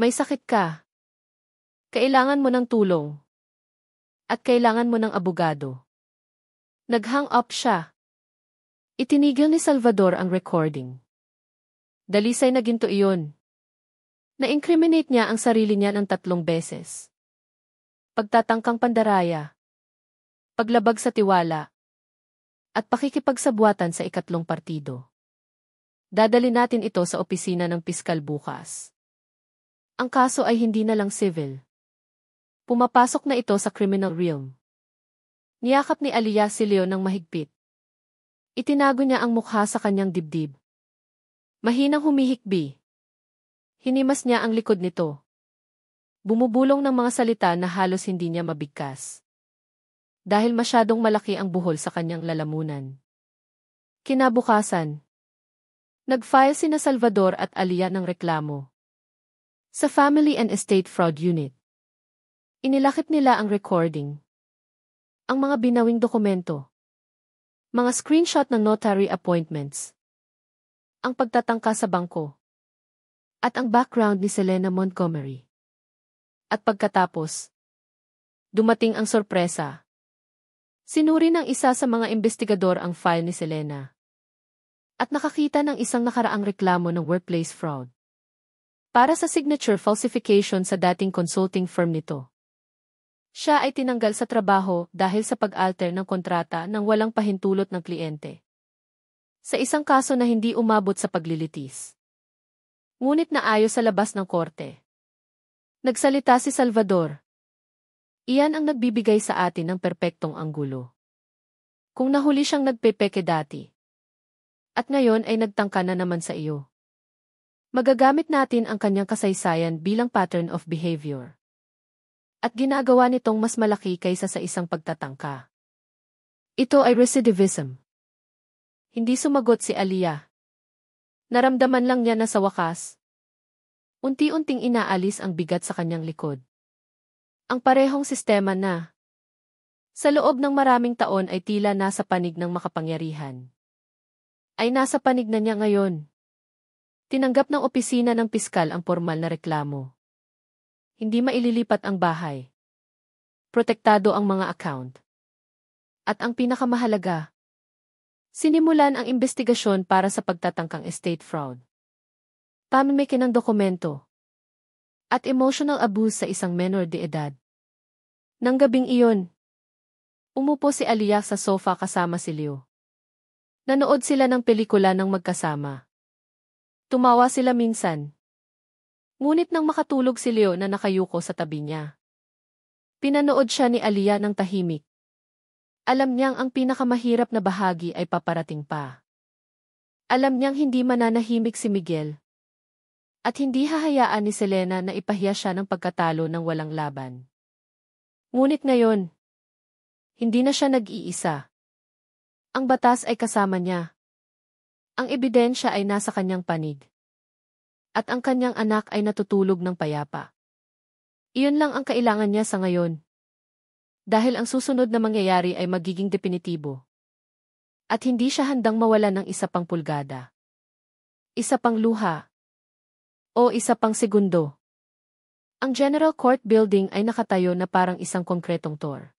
May sakit ka. Kailangan mo ng tulong. At kailangan mo ng abogado. Nag-hang up siya. Itinigil ni Salvador ang recording. Dalisay na ginto iyon. Na-incriminate niya ang sarili niya ng 3 beses. Pagtatangkang pandaraya. Paglabag sa tiwala. At pakikipagsabwatan sa 2 partido. Dadali natin ito sa opisina ng piskal bukas. Ang kaso ay hindi na lang civil. Pumapasok na ito sa criminal realm. Niyakap ni Aliyah si Leo ng mahigpit. Itinago niya ang mukha sa kanyang dibdib. Mahinang humihikbi. Hinimas niya ang likod nito. Bumubulong ng mga salita na halos hindi niya mabigkas. dahil masyadong malaki ang buhol sa kanyang lalamunan. Kinabukasan, nag-file sina Salvador at Alia ng reklamo sa Family and Estate Fraud Unit. Inilakip nila ang recording, ang mga binawing dokumento, mga screenshot ng notary appointments, ang pagtatangka sa bangko, at ang background ni Selena Montgomery. At pagkatapos, dumating ang sorpresa. Sinuri ng isa sa mga investigador ang file ni Selena. At nakakita ng isang nakaraang reklamo ng workplace fraud para sa signature falsification sa dating consulting firm nito. Siya ay tinanggal sa trabaho dahil sa pag-alter ng kontrata ng walang pahintulot ng kliyente. Sa isang kaso na hindi umabot sa paglilitis. Ngunit naayos sa labas ng korte. Nagsalita si Salvador. Iyan ang nagbibigay sa atin ng perpektong anggulo. Kung nahuli siyang nagpepeke dati, at ngayon ay nagtangka na naman sa iyo, magagamit natin ang kanyang kasaysayan bilang pattern of behavior. At ginagawa nitong mas malaki kaysa sa isang pagtatangka. Ito ay recidivism. Hindi sumagot si Alia. Naramdaman lang niya na sa wakas, unti-unting inaalis ang bigat sa kanyang likod. Ang parehong sistema na, sa loob ng maraming taon ay tila nasa panig ng makapangyarihan, ay nasa panig na niya ngayon. Tinanggap ng opisina ng piskal ang formal na reklamo. Hindi maililipat ang bahay. Protektado ang mga account. At ang pinakamahalaga, sinimulan ang investigasyon para sa pagtatangkang estate fraud, pamimiki ng dokumento, at emotional abuse sa isang menor de edad. Nang gabing iyon, umupo si Alia sa sofa kasama si Leo. Nanood sila ng pelikula ng magkasama. Tumawa sila minsan. Ngunit nang makatulog si Leo na nakayuko sa tabi niya, pinanood siya ni Alia ng tahimik. Alam niyang ang pinakamahirap na bahagi ay paparating pa. Alam niyang hindi mananahimik si Miguel. At hindi hahayaan ni Selena na ipahiya siya ng pagkatalo ng walang laban. Ngunit ngayon, hindi na siya nag-iisa. Ang batas ay kasama niya. Ang ebidensya ay nasa kanyang panig. At ang kanyang anak ay natutulog ng payapa. Iyon lang ang kailangan niya sa ngayon. Dahil ang susunod na mangyayari ay magiging definitibo. At hindi siya handang mawalan ng isa pang pulgada, isa pang luha, o isa pang segundo. Ang General Court Building ay nakatayo na parang isang konkretong tor.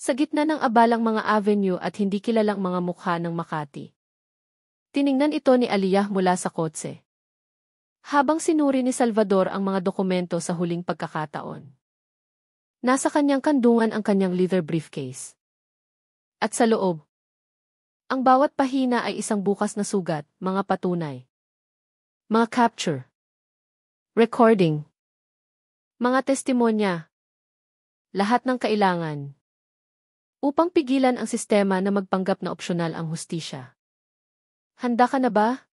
Sa gitna ng abalang mga avenue at hindi kilalang mga mukha ng Makati. Tiningnan ito ni Alia mula sa kotse. Habang sinuri ni Salvador ang mga dokumento sa huling pagkakataon. Nasa kanyang kandungan ang kanyang leather briefcase. At sa loob, ang bawat pahina ay isang bukas na sugat, mga patunay, mga capture, recording, mga testimonya, lahat ng kailangan, upang pigilan ang sistema na magpanggap na opsyonal ang hustisya. Handa ka na ba?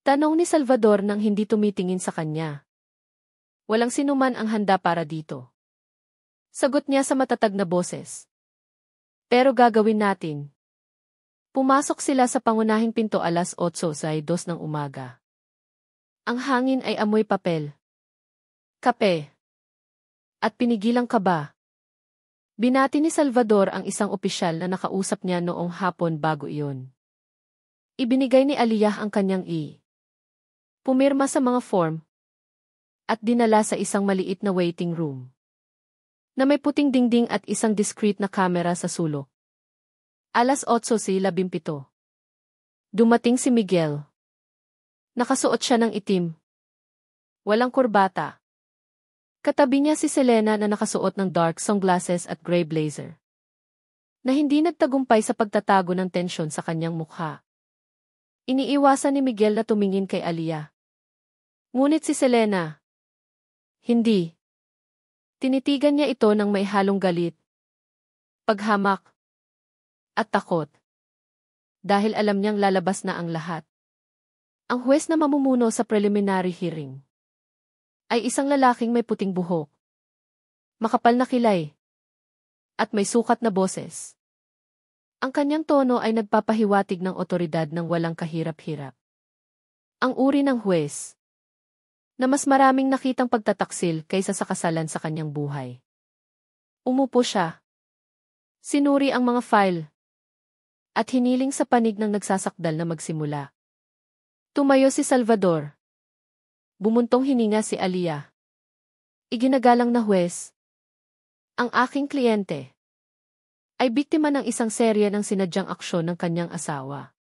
Tanong ni Salvador nang hindi tumitingin sa kanya. Walang sinuman ang handa para dito. Sagot niya sa matatag na boses. Pero gagawin natin. Pumasok sila sa pangunahing pinto 8:02 ng umaga. Ang hangin ay amoy papel, kape, at pinigilang kaba. Binati ni Salvador ang isang opisyal na nakausap niya noong hapon bago iyon. Ibinigay ni Alia ang kanyang pumirma sa mga form at dinala sa isang maliit na waiting room na may puting dingding at isang discreet na kamera sa sulok. 8:17. Dumating si Miguel. Nakasuot siya ng itim. Walang kurbata. Katabi niya si Selena na nakasuot ng dark sunglasses at gray blazer, na hindi nagtagumpay sa pagtatago ng tensyon sa kanyang mukha. Iniiwasan ni Miguel na tumingin kay Alia. Ngunit si Selena, hindi. Tinitigan niya ito ng may halong galit, paghamak, at takot. Dahil alam niyang lalabas na ang lahat. Ang huwes na mamumuno sa preliminary hearing ay isang lalaking may puting buhok, makapal na kilay, At may sukat na boses. Ang kanyang tono ay nagpapahiwatig ng otoridad ng walang kahirap-hirap. Ang uri ng huwes, na mas maraming nakitang pagtataksil kaysa sa kasalan sa kanyang buhay. Umupo siya. Sinuri ang mga file. At hiniling sa panig ng nagsasakdal na magsimula. Tumayo si Salvador. Bumuntong hininga si Aliyah. Iginagalang na huwes. Ang aking kliyente ay biktima ng isang serye ng sinadyang aksyon ng kanyang asawa.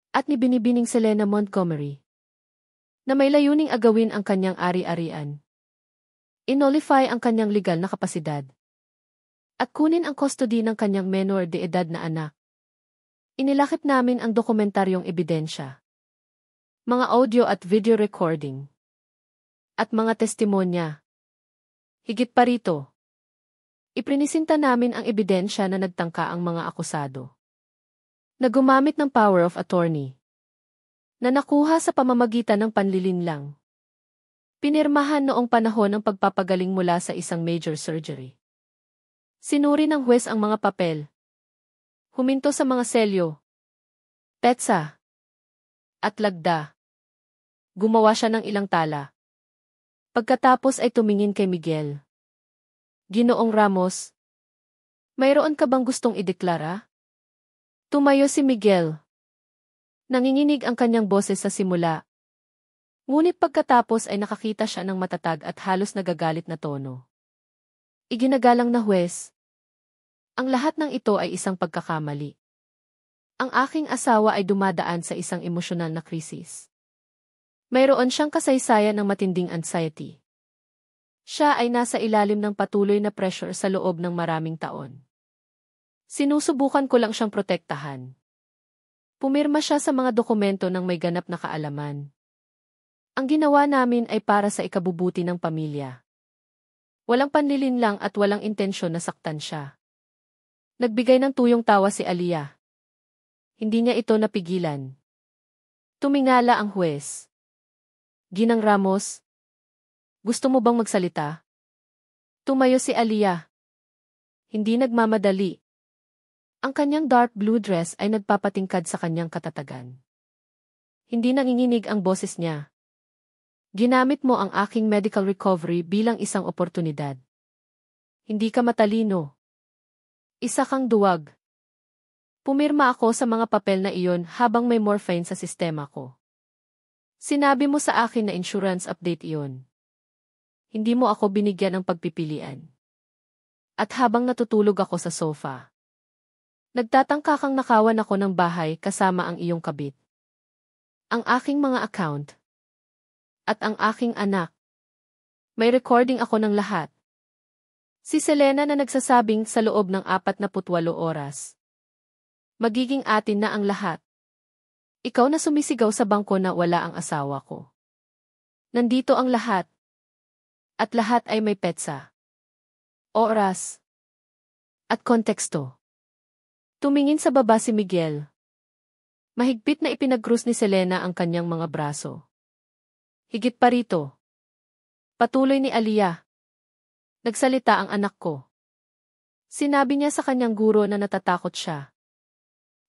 At ni binibining Selena Montgomery na may layuning agawin ang kanyang ari-arian. Inolify ang kanyang legal na kapasidad. At kunin ang custody ng kanyang menor de edad na anak. Inilakip namin ang dokumentaryong ebidensya. Mga audio at video recording. At mga testimonya. Higit pa rito, iprinisinta namin ang ebidensya na nagtangka ang mga akusado na gumamit ng power of attorney na nakuha sa pamamagitan ng panlilinlang. Pinirmahan noong panahon ng pagpapagaling mula sa isang major surgery. Sinuri ng huwes ang mga papel. Huminto sa mga selyo, petsa, at lagda. Gumawa siya ng ilang tala. Pagkatapos ay tumingin kay Miguel. Ginoong Ramos, mayroon ka bang gustong ideklara? Tumayo si Miguel. Nanginginig ang kanyang boses sa simula. Ngunit pagkatapos ay nakakita siya ng matatag at halos nagagalit na tono. Iginagalang na huwes. Ang lahat ng ito ay isang pagkakamali. Ang aking asawa ay dumadaan sa isang emosyonal na krisis. Mayroon siyang kasaysayan ng matinding anxiety. Siya ay nasa ilalim ng patuloy na pressure sa loob ng maraming taon. Sinusubukan ko lang siyang protektahan. Pumirma siya sa mga dokumento ng may ganap na kaalaman. Ang ginawa namin ay para sa ikabubuti ng pamilya. Walang panlilinlang at walang intensyon na saktan siya. Nagbigay ng tuyong tawa si Aliyah. Hindi niya ito napigilan. Tumingala ang huwes. Ginang Ramos, gusto mo bang magsalita? Tumayo si Aliyah. Hindi nagmamadali. Ang kanyang dark blue dress ay nagpapatingkad sa kanyang katatagan. Hindi nanginginig ang boses niya. Ginamit mo ang aking medical recovery bilang isang oportunidad. Hindi ka matalino. Isa kang duwag. Pumirma ako sa mga papel na iyon habang may morphine sa sistema ko. Sinabi mo sa akin na insurance update iyon. Hindi mo ako binigyan ng pagpipilian. At habang natutulog ako sa sofa, nagtatangka kang nakawan ako ng bahay kasama ang iyong kabit. Ang aking mga account. At ang aking anak. May recording ako ng lahat. Si Selena na nagsasabing sa loob ng 48 oras. Magiging atin na ang lahat. Ikaw na sumisigaw sa bangko na wala ang asawa ko. Nandito ang lahat. At lahat ay may petsa. Oras. At konteksto. Tumingin sa baba si Miguel. Mahigpit na ipinag-krus ni Selena ang kanyang mga braso. Higit pa rito. Patuloy ni Aliyah. Nagsalita ang anak ko. Sinabi niya sa kanyang guro na natatakot siya.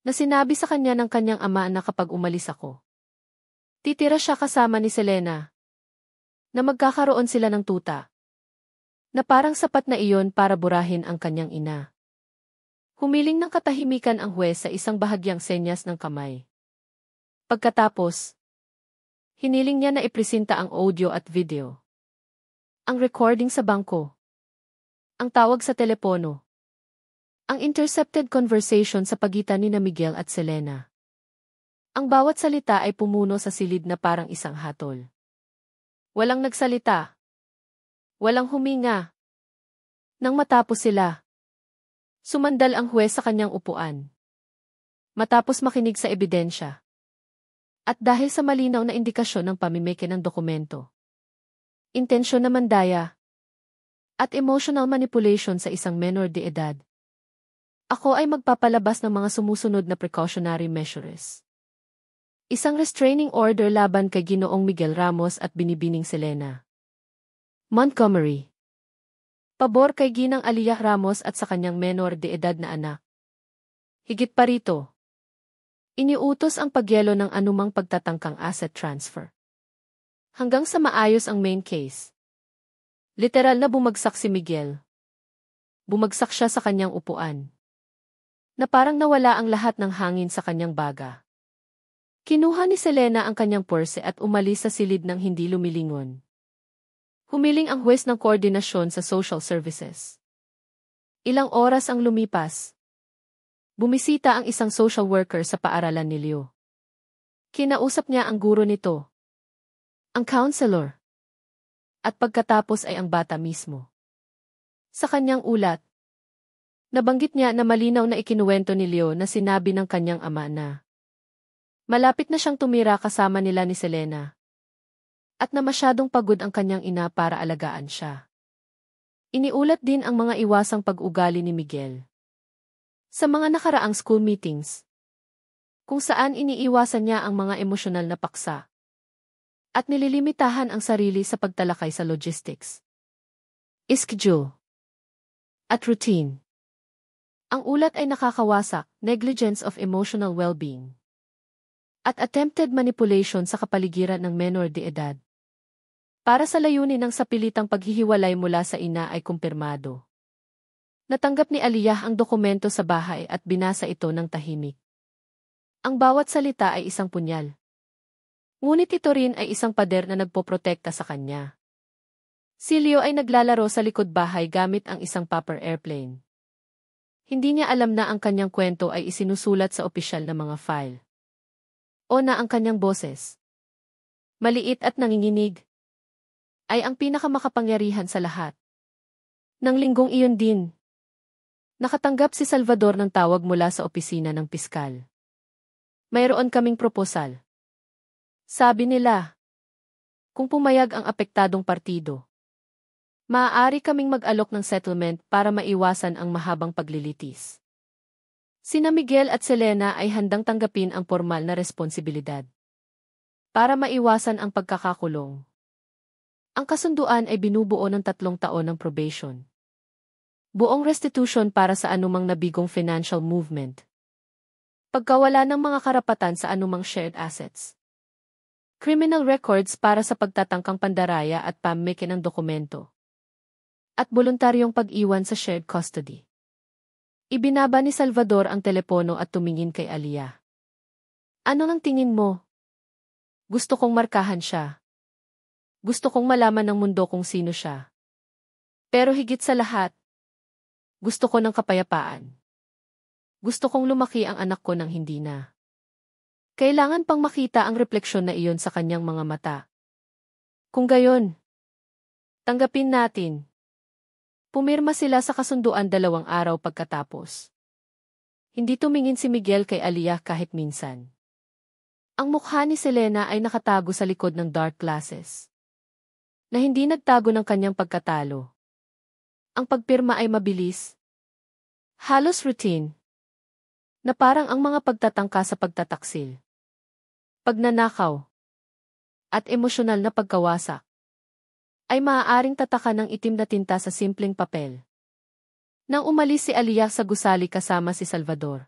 Na sinabi sa kanya ng kanyang ama na kapag umalis ako, titira siya kasama ni Selena. Na magkakaroon sila ng tuta. Na parang sapat na iyon para burahin ang kanyang ina. Humiling ng katahimikan ang huwes sa isang bahagyang senyas ng kamay. Pagkatapos, hiniling niya na ipresenta ang audio at video. Ang recording sa bangko. Ang tawag sa telepono. Ang intercepted conversation sa pagitan ni Miguel at Selena. Ang bawat salita ay pumuno sa silid na parang isang hatol. Walang nagsalita. Walang huminga. Nang matapos sila, sumandal ang huwes sa kanyang upuan. Matapos makinig sa ebidensya. At dahil sa malinaw na indikasyon ng pamimeke ng dokumento, intensyon na mandaya, at emotional manipulation sa isang menor de edad, ako ay magpapalabas ng mga sumusunod na precautionary measures. Isang restraining order laban kay Ginoong Miguel Ramos at Binibining Selena Montgomery. Pabor kay Ginang Aliyah Ramos at sa kanyang menor de edad na anak. Higit pa rito, iniutos ang pagyelo ng anumang pagtatangkang asset transfer. Hanggang sa maayos ang main case. Literal na bumagsak si Miguel. Bumagsak siya sa kanyang upuan. Na parang nawala ang lahat ng hangin sa kanyang baga. Kinuha ni Selena ang kanyang purse at umalis sa silid ng hindi lumilingon. Humiling ang huwes ng koordinasyon sa social services. Ilang oras ang lumipas. Bumisita ang isang social worker sa paaralan ni Leo. Kinausap niya ang guro nito, ang counselor. At pagkatapos ay ang bata mismo. Sa kanyang ulat, nabanggit niya na malinaw na ikinuwento ni Leo na sinabi ng kanyang ama na malapit na siyang tumira kasama nila ni Selena. At na masyadong pagod ang kanyang ina para alagaan siya. Iniulat din ang mga iwasang pag-ugali ni Miguel. Sa mga nakaraang school meetings, kung saan iniiwasan niya ang mga emosyonal na paksa. At nililimitahan ang sarili sa pagtalakay sa logistics, schedule, at routine. Ang ulat ay nakakawasak, negligence of emotional well-being, at attempted manipulation sa kapaligiran ng menor de edad. Para sa layunin ng sapilitang paghihiwalay mula sa ina ay kumpirmado. Natanggap ni Aliyah ang dokumento sa bahay at binasa ito ng tahimik. Ang bawat salita ay isang punyal. Ngunit ito rin ay isang pader na nagpoprotekta sa kanya. Si Leo ay naglalaro sa likod bahay gamit ang isang paper airplane. Hindi niya alam na ang kanyang kwento ay isinusulat sa opisyal na mga file. O na ang kanyang boses, maliit at nanginginig, ay ang pinakamakapangyarihan sa lahat. Nang linggong iyon din, nakatanggap si Salvador ng tawag mula sa opisina ng piskal. Mayroon kaming proposal. Sabi nila, kung pumayag ang apektadong partido, maaari kaming mag-alok ng settlement para maiwasan ang mahabang paglilitis. Sina Miguel at Selena ay handang tanggapin ang formal na responsibilidad para maiwasan ang pagkakakulong. Ang kasunduan ay binubuo ng 3 taon ng probation. Buong restitution para sa anumang nabigong financial movement. Pagkawala ng mga karapatan sa anumang shared assets. Criminal records para sa pagtatangkang pandaraya at pamimiki ng dokumento. At voluntaryong pag-iwan sa shared custody. Ibinaba ni Salvador ang telepono at tumingin kay Aliyah. Ano nang tingin mo? Gusto kong markahan siya. Gusto kong malaman ng mundo kung sino siya. Pero higit sa lahat, gusto ko ng kapayapaan. Gusto kong lumaki ang anak ko nang hindi na. Kailangan pang makita ang refleksyon na iyon sa kanyang mga mata. Kung gayon, tanggapin natin. Pumirma sila sa kasunduan 2 araw pagkatapos. Hindi tumingin si Miguel kay Aliyah kahit minsan. Ang mukha ni Selena ay nakatago sa likod ng dark glasses. Na hindi nagtago ng kanyang pagkatalo. Ang pagpirma ay mabilis. Halos routine. Na parang ang mga pagtatangka sa pagtataksil. Pagnanakaw, at emosyonal na pagkawasak, ay maaaring tatakan ng itim na tinta sa simpleng papel. Nang umalis si Aliyah sa gusali kasama si Salvador,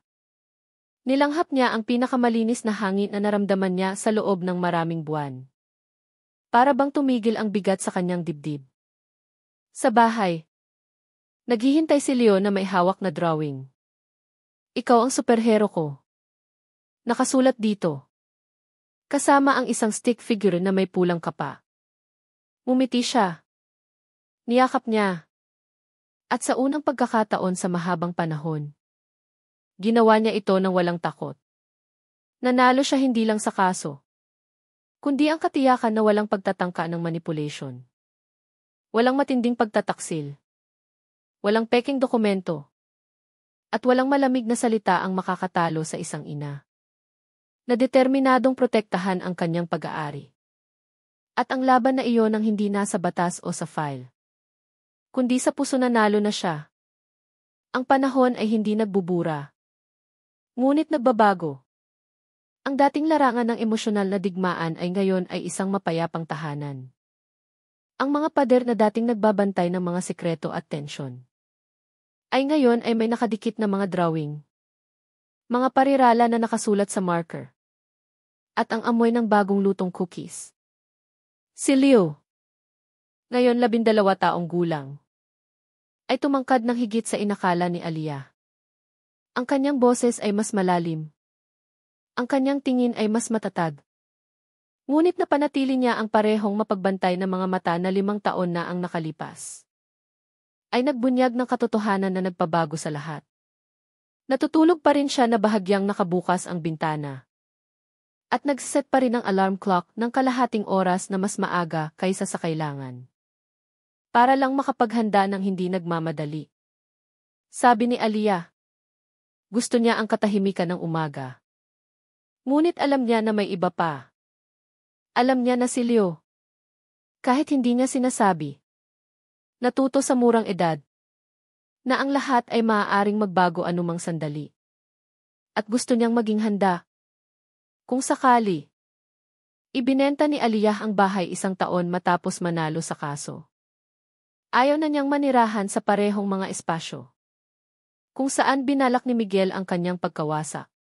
nilanghap niya ang pinakamalinis na hangin na naramdaman niya sa loob ng maraming buwan. Para bang tumigil ang bigat sa kanyang dibdib. Sa bahay, naghihintay si Leo na may hawak na drawing. Ikaw ang superhero ko. Nakasulat dito. Kasama ang isang stick figure na may pulang kapa. Ngumiti siya. Niyakap niya. At sa unang pagkakataon sa mahabang panahon, ginawa niya ito ng walang takot. Nanalo siya hindi lang sa kaso, kundi ang katiyakan na walang pagtatangka ng manipulation. Walang matinding pagtataksil. Walang peking dokumento. At walang malamig na salita ang makakatalo sa isang ina na determinadong protektahan ang kanyang pag-aari. At ang laban na iyon ang hindi nasa batas o sa file, kundi sa puso nanalo na siya. Ang panahon ay hindi nagbubura, ngunit nagbabago. Ang dating larangan ng emosyonal na digmaan ay ngayon ay isang mapayapang tahanan. Ang mga pader na dating nagbabantay ng mga sekreto at tensyon ay ngayon ay may nakadikit na mga drawing. Mga parirala na nakasulat sa marker. At ang amoy ng bagong lutong cookies. Si Leo, ngayon 12 taong gulang, ay tumangkad ng higit sa inakala ni Aliyah. Ang kanyang boses ay mas malalim. Ang kanyang tingin ay mas matatag. Ngunit napanatili niya ang parehong mapagbantay na mga mata na 5 taon na ang nakalipas. Ay nagbunyag ng katotohanan na nagpabago sa lahat. Natutulog pa rin siya na bahagyang nakabukas ang bintana. At nagsiset pa rin ang alarm clock ng kalahating oras na mas maaga kaysa sa kailangan. Para lang makapaghanda ng hindi nagmamadali. Sabi ni Aliyah. Gusto niya ang katahimikan ng umaga. Ngunit alam niya na may iba pa. Alam niya na si Leo. Kahit hindi niya sinasabi. Natuto sa murang edad. Na ang lahat ay maaaring magbago anumang sandali. At gusto niyang maging handa. Kung sakali. Ibinenta ni Aliyah ang bahay 1 taon matapos manalo sa kaso. Ayaw na niyang manirahan sa parehong mga espasyo. Kung saan binalak ni Miguel ang kanyang pagkawasak.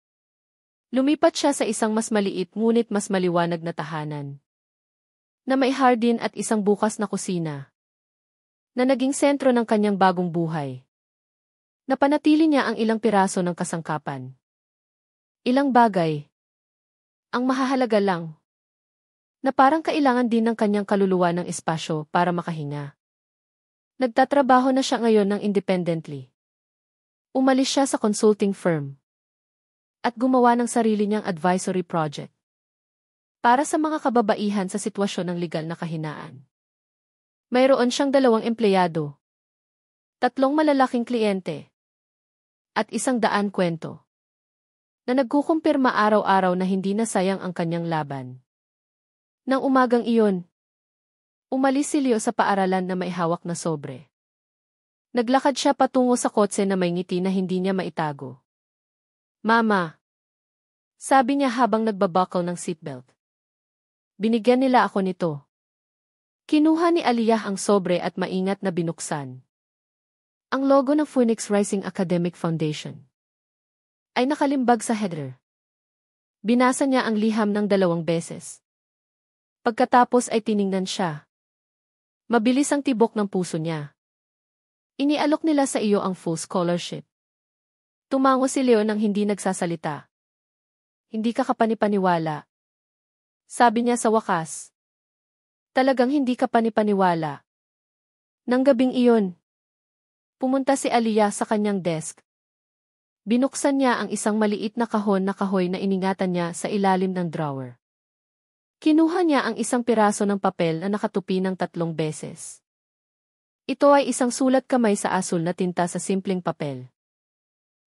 Lumipat siya sa isang mas maliit ngunit mas maliwanag na tahanan. Na may hardin at isang bukas na kusina. Na naging sentro ng kanyang bagong buhay. Napanatili niya ang ilang piraso ng kasangkapan. Ilang bagay. Ang mahahalaga lang. Na parang kailangan din ng kanyang kaluluwa ng espasyo para makahinga. Nagtatrabaho na siya ngayon ng independently. Umalis siya sa consulting firm. At gumawa ng sarili niyang advisory project. Para sa mga kababaihan sa sitwasyon ng legal na kahinaan. Mayroon siyang 2 empleyado. 3 malalaking kliyente. At 100 kwento. Na nagkukumpirma araw-araw na hindi na sayang ang kanyang laban. Nang umagang iyon, umalis si Leo sa paaralan na may hawak na sobre. Naglakad siya patungo sa kotse na may ngiti na hindi niya maitago. Mama, sabi niya habang nagbabuckle ng seatbelt. Binigyan nila ako nito. Kinuha ni Aliyah ang sobre at maingat na binuksan. Ang logo ng Phoenix Rising Academic Foundation ay nakalimbag sa header. Binasa niya ang liham ng 2 beses. Pagkatapos ay tiningnan siya. Mabilis ang tibok ng puso niya. Inialok nila sa iyo ang full scholarship. Tumango si Leo nang hindi nagsasalita. Hindi ka kapanipaniwala. Sabi niya sa wakas. Talagang hindi ka panipaniwala. Nang gabing iyon, pumunta si Aliyah sa kanyang desk. Binuksan niya ang isang maliit na kahon na kahoy na iningatan niya sa ilalim ng drawer. Kinuha niya ang isang piraso ng papel na nakatupi ng 3 beses. Ito ay isang sulat kamay sa asul na tinta sa simpleng papel.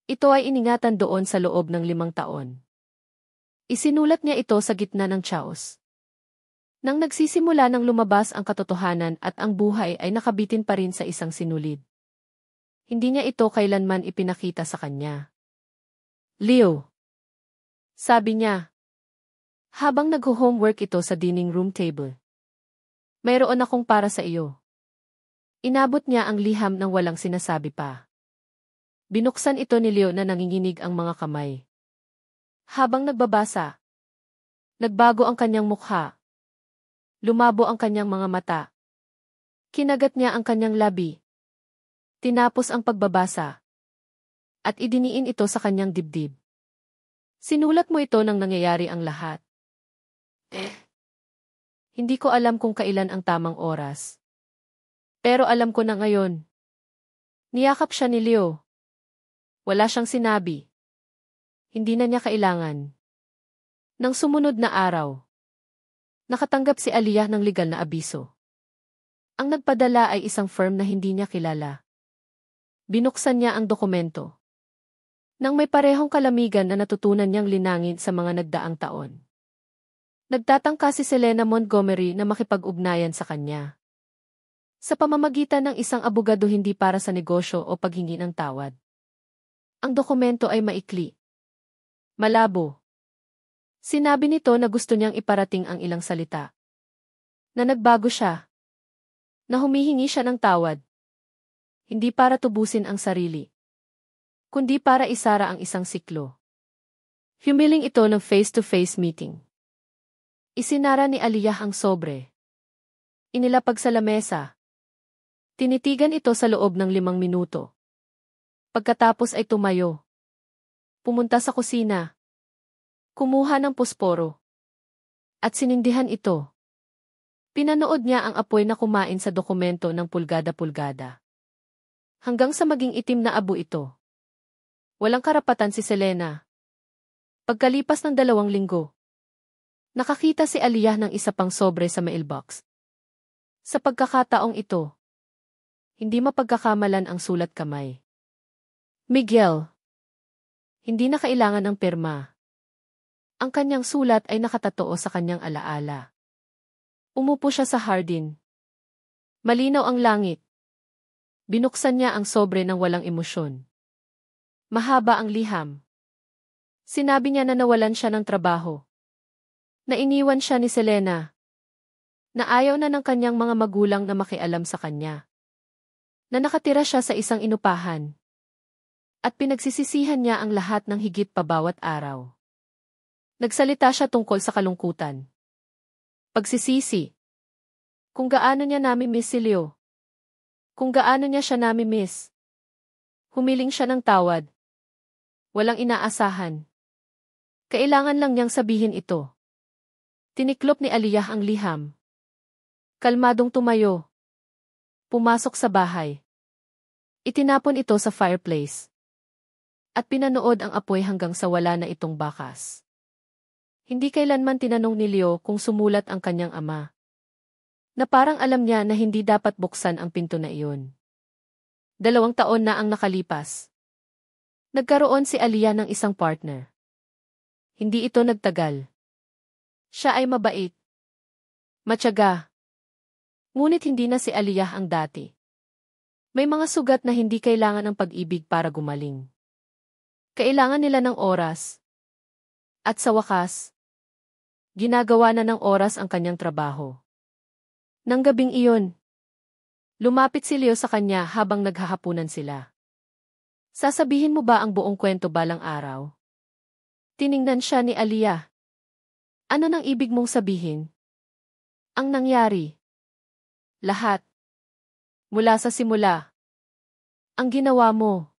Ito ay iningatan doon sa loob ng 5 taon. Isinulat niya ito sa gitna ng chaos. Nang nagsisimula ng lumabas ang katotohanan at ang buhay ay nakabitin pa rin sa isang sinulid. Hindi niya ito kailanman ipinakita sa kanya. Leo, sabi niya, habang nag-homework ito sa dining room table. Mayroon akong para sa iyo. Inabot niya ang liham nang walang sinasabi pa. Binuksan ito ni Leo na nanginginig ang mga kamay. Habang nagbabasa, nagbago ang kanyang mukha. Lumabo ang kanyang mga mata. Kinagat niya ang kanyang labi. Tinapos ang pagbabasa. At idiniin ito sa kanyang dibdib. Sinulat mo ito nang nangyayari ang lahat. Hindi ko alam kung kailan ang tamang oras. Pero alam ko na ngayon. Niyakap siya ni Leo. Wala siyang sinabi. Hindi na niya kailangan. Nang sumunod na araw, nakatanggap si Aliyah ng legal na abiso. Ang nagpadala ay isang firm na hindi niya kilala. Binuksan niya ang dokumento. Nang may parehong kalamigan na natutunan niyang linangin sa mga nagdaang taon. Nagtatangka si Selena Montgomery na makipag-ugnayan sa kanya. Sa pamamagitan ng isang abogado hindi para sa negosyo o paghingi ng tawad. Ang dokumento ay maikli. Malabo. Sinabi nito na gusto niyang iparating ang ilang salita. Na nagbago siya. Na humihingi siya ng tawad. Hindi para tubusin ang sarili, kundi para isara ang isang siklo. Humiling ito ng face-to-face meeting. Isinara ni Aliyah ang sobre. Inilapag sa lamesa. Tinitigan ito sa loob ng 5 minuto. Pagkatapos ay tumayo. Pumunta sa kusina. Kumuha ng pusporo. At sinindihan ito. Pinanood niya ang apoy na kumain sa dokumento ng pulgada-pulgada. Hanggang sa maging itim na abo ito. Walang karapatan si Selena. Pagkalipas ng 2 linggo, nakakita si Aliyah ng isa pang sobre sa mailbox. Sa pagkakataong ito, hindi mapagkakamalan ang sulat kamay. Miguel. Hindi na kailangan ng pirma. Ang kanyang sulat ay nakatatoo sa kanyang alaala. Umupo siya sa hardin. Malinaw ang langit. Binuksan niya ang sobre ng walang emosyon. Mahaba ang liham. Sinabi niya na nawalan siya ng trabaho. Na iniwan siya ni Selena. Na ayaw na ng kanyang mga magulang na makialam sa kanya. Na nakatira siya sa isang inupahan. At pinagsisisihan niya ang lahat ng higit pa bawat araw. Nagsalita siya tungkol sa kalungkutan. Pagsisisi. Kung gaano niya nami-miss si Leo. Kung gaano niya siya nami-miss. Humiling siya ng tawad. Walang inaasahan. Kailangan lang niyang sabihin ito. Tiniklop ni Aliyah ang liham. Kalmadong tumayo. Pumasok sa bahay. Itinapon ito sa fireplace. At pinanood ang apoy hanggang sa wala na itong bakas. Hindi kailanman tinanong ni Leo kung sumulat ang kanyang ama. Na parang alam niya na hindi dapat buksan ang pinto na iyon. 2 taon na ang nakalipas. Nagkaroon si Aliyah ng isang partner. Hindi ito nagtagal. Siya ay mabait. Matyaga. Ngunit hindi na si Aliyah ang dati. May mga sugat na hindi kailangan ng pag-ibig para gumaling. Kailangan nila ng oras. At sa wakas, ginagawa na ng oras ang kanyang trabaho. Nang gabing iyon, lumapit si Leo sa kanya habang naghahapunan sila. Sasabihin mo ba ang buong kwento balang araw? Tiningnan siya ni Aliyah. Ano nang ibig mong sabihin? Ang nangyari. Lahat. Mula sa simula. Ang ginawa mo.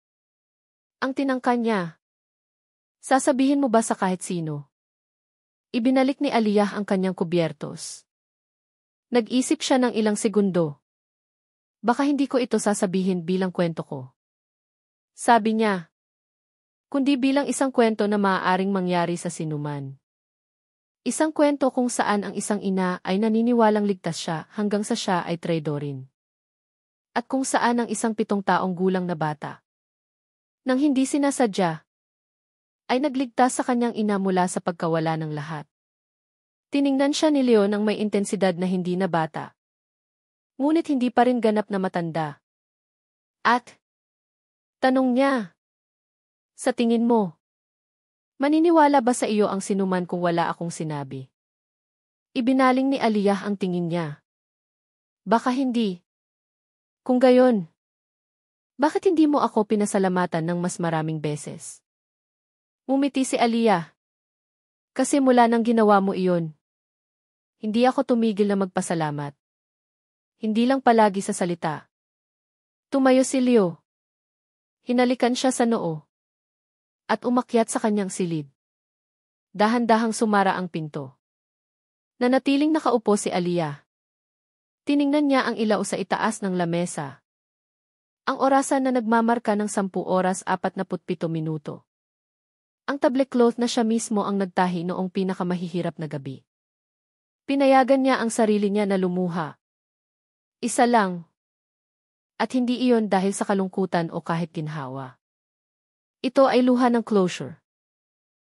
Ang tinangka niya. Sasabihin mo ba sa kahit sino? Ibinalik ni Aliyah ang kanyang kubyertos. Nag-isip siya ng ilang segundo. Baka hindi ko ito sasabihin bilang kwento ko. Sabi niya. Kundi bilang isang kwento na maaaring mangyari sa sinuman. Isang kwento kung saan ang isang ina ay naniniwalang ligtas siya hanggang sa siya ay traidorin. At kung saan ang isang 7 taong gulang na bata, nang hindi sinasadya, ay nagligtas sa kanyang ina mula sa pagkawala ng lahat. Tiningnan siya ni Leo ng may intensidad na hindi na bata. Ngunit hindi pa rin ganap na matanda. At, tanong niya, sa tingin mo, maniniwala ba sa iyo ang sinuman kung wala akong sinabi? Ibinaling ni Aliyah ang tingin niya. Baka hindi. Kung gayon, bakit hindi mo ako pinasalamatan ng mas maraming beses? Ngumiti si Aliyah. Kasi mula nang ginawa mo iyon, hindi ako tumigil na magpasalamat. Hindi lang palagi sa salita. Tumayo si Leo. Hinalikan siya sa noo. At umakyat sa kanyang silid. Dahan-dahang sumara ang pinto. Nanatiling nakaupo si Aliyah. Tiningnan niya ang ilaw sa itaas ng lamesa. Ang orasan na nagmamarka ng 10 oras 47 minuto. Ang tablecloth na siya mismo ang nagtahi noong pinakamahihirap na gabi. Pinayagan niya ang sarili niya na lumuha. Isa lang. At hindi iyon dahil sa kalungkutan o kahit ginhawa. Ito ay luha ng closure.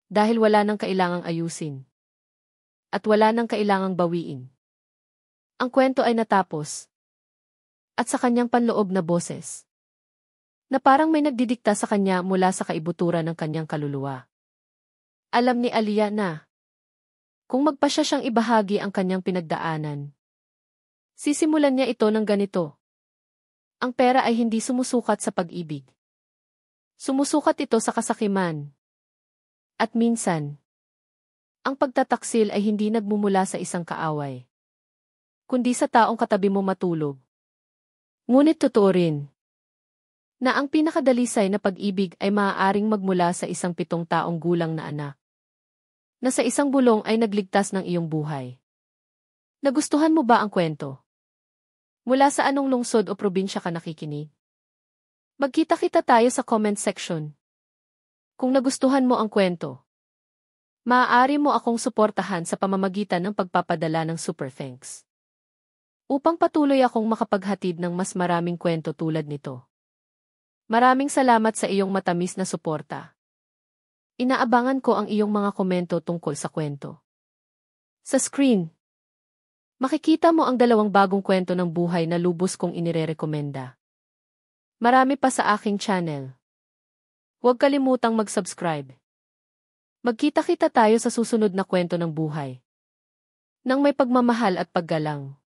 Dahil wala nang kailangang ayusin. At wala nang kailangang bawiin. Ang kwento ay natapos. At sa kanyang panloob na boses. Na parang may nagdidikta sa kanya mula sa kaibuturan ng kanyang kaluluwa. Alam ni Aliyah na kung magpasya siyang ibahagi ang kanyang pinagdaanan, Sisimulan niya ito ng ganito. Ang pera ay hindi sumusukat sa pag-ibig. Sumusukat ito sa kasakiman. At minsan, ang pagtataksil ay hindi nagmumula sa isang kaaway, kundi sa taong katabi mo matulog. Ngunit totoo rin na ang pinakadalisay na pag-ibig ay maaaring magmula sa isang 7 taong gulang na anak, na sa isang bulong ay nagligtas ng iyong buhay. Nagustuhan mo ba ang kwento? Mula sa anong lungsod o probinsya ka nakikinig? Magkita-kita tayo sa comment section. Kung nagustuhan mo ang kwento, maaari mo akong suportahan sa pamamagitan ng pagpapadala ng super thanks, upang patuloy akong makapaghatid ng mas maraming kwento tulad nito. Maraming salamat sa iyong matamis na suporta. Inaabangan ko ang iyong mga komento tungkol sa kwento. Sa screen, makikita mo ang 2 bagong kwento ng buhay na lubos kong inirerekomenda. Marami pa sa aking channel. Huwag kalimutang mag-subscribe. Magkita-kita tayo sa susunod na kwento ng buhay, nang may pagmamahal at paggalang.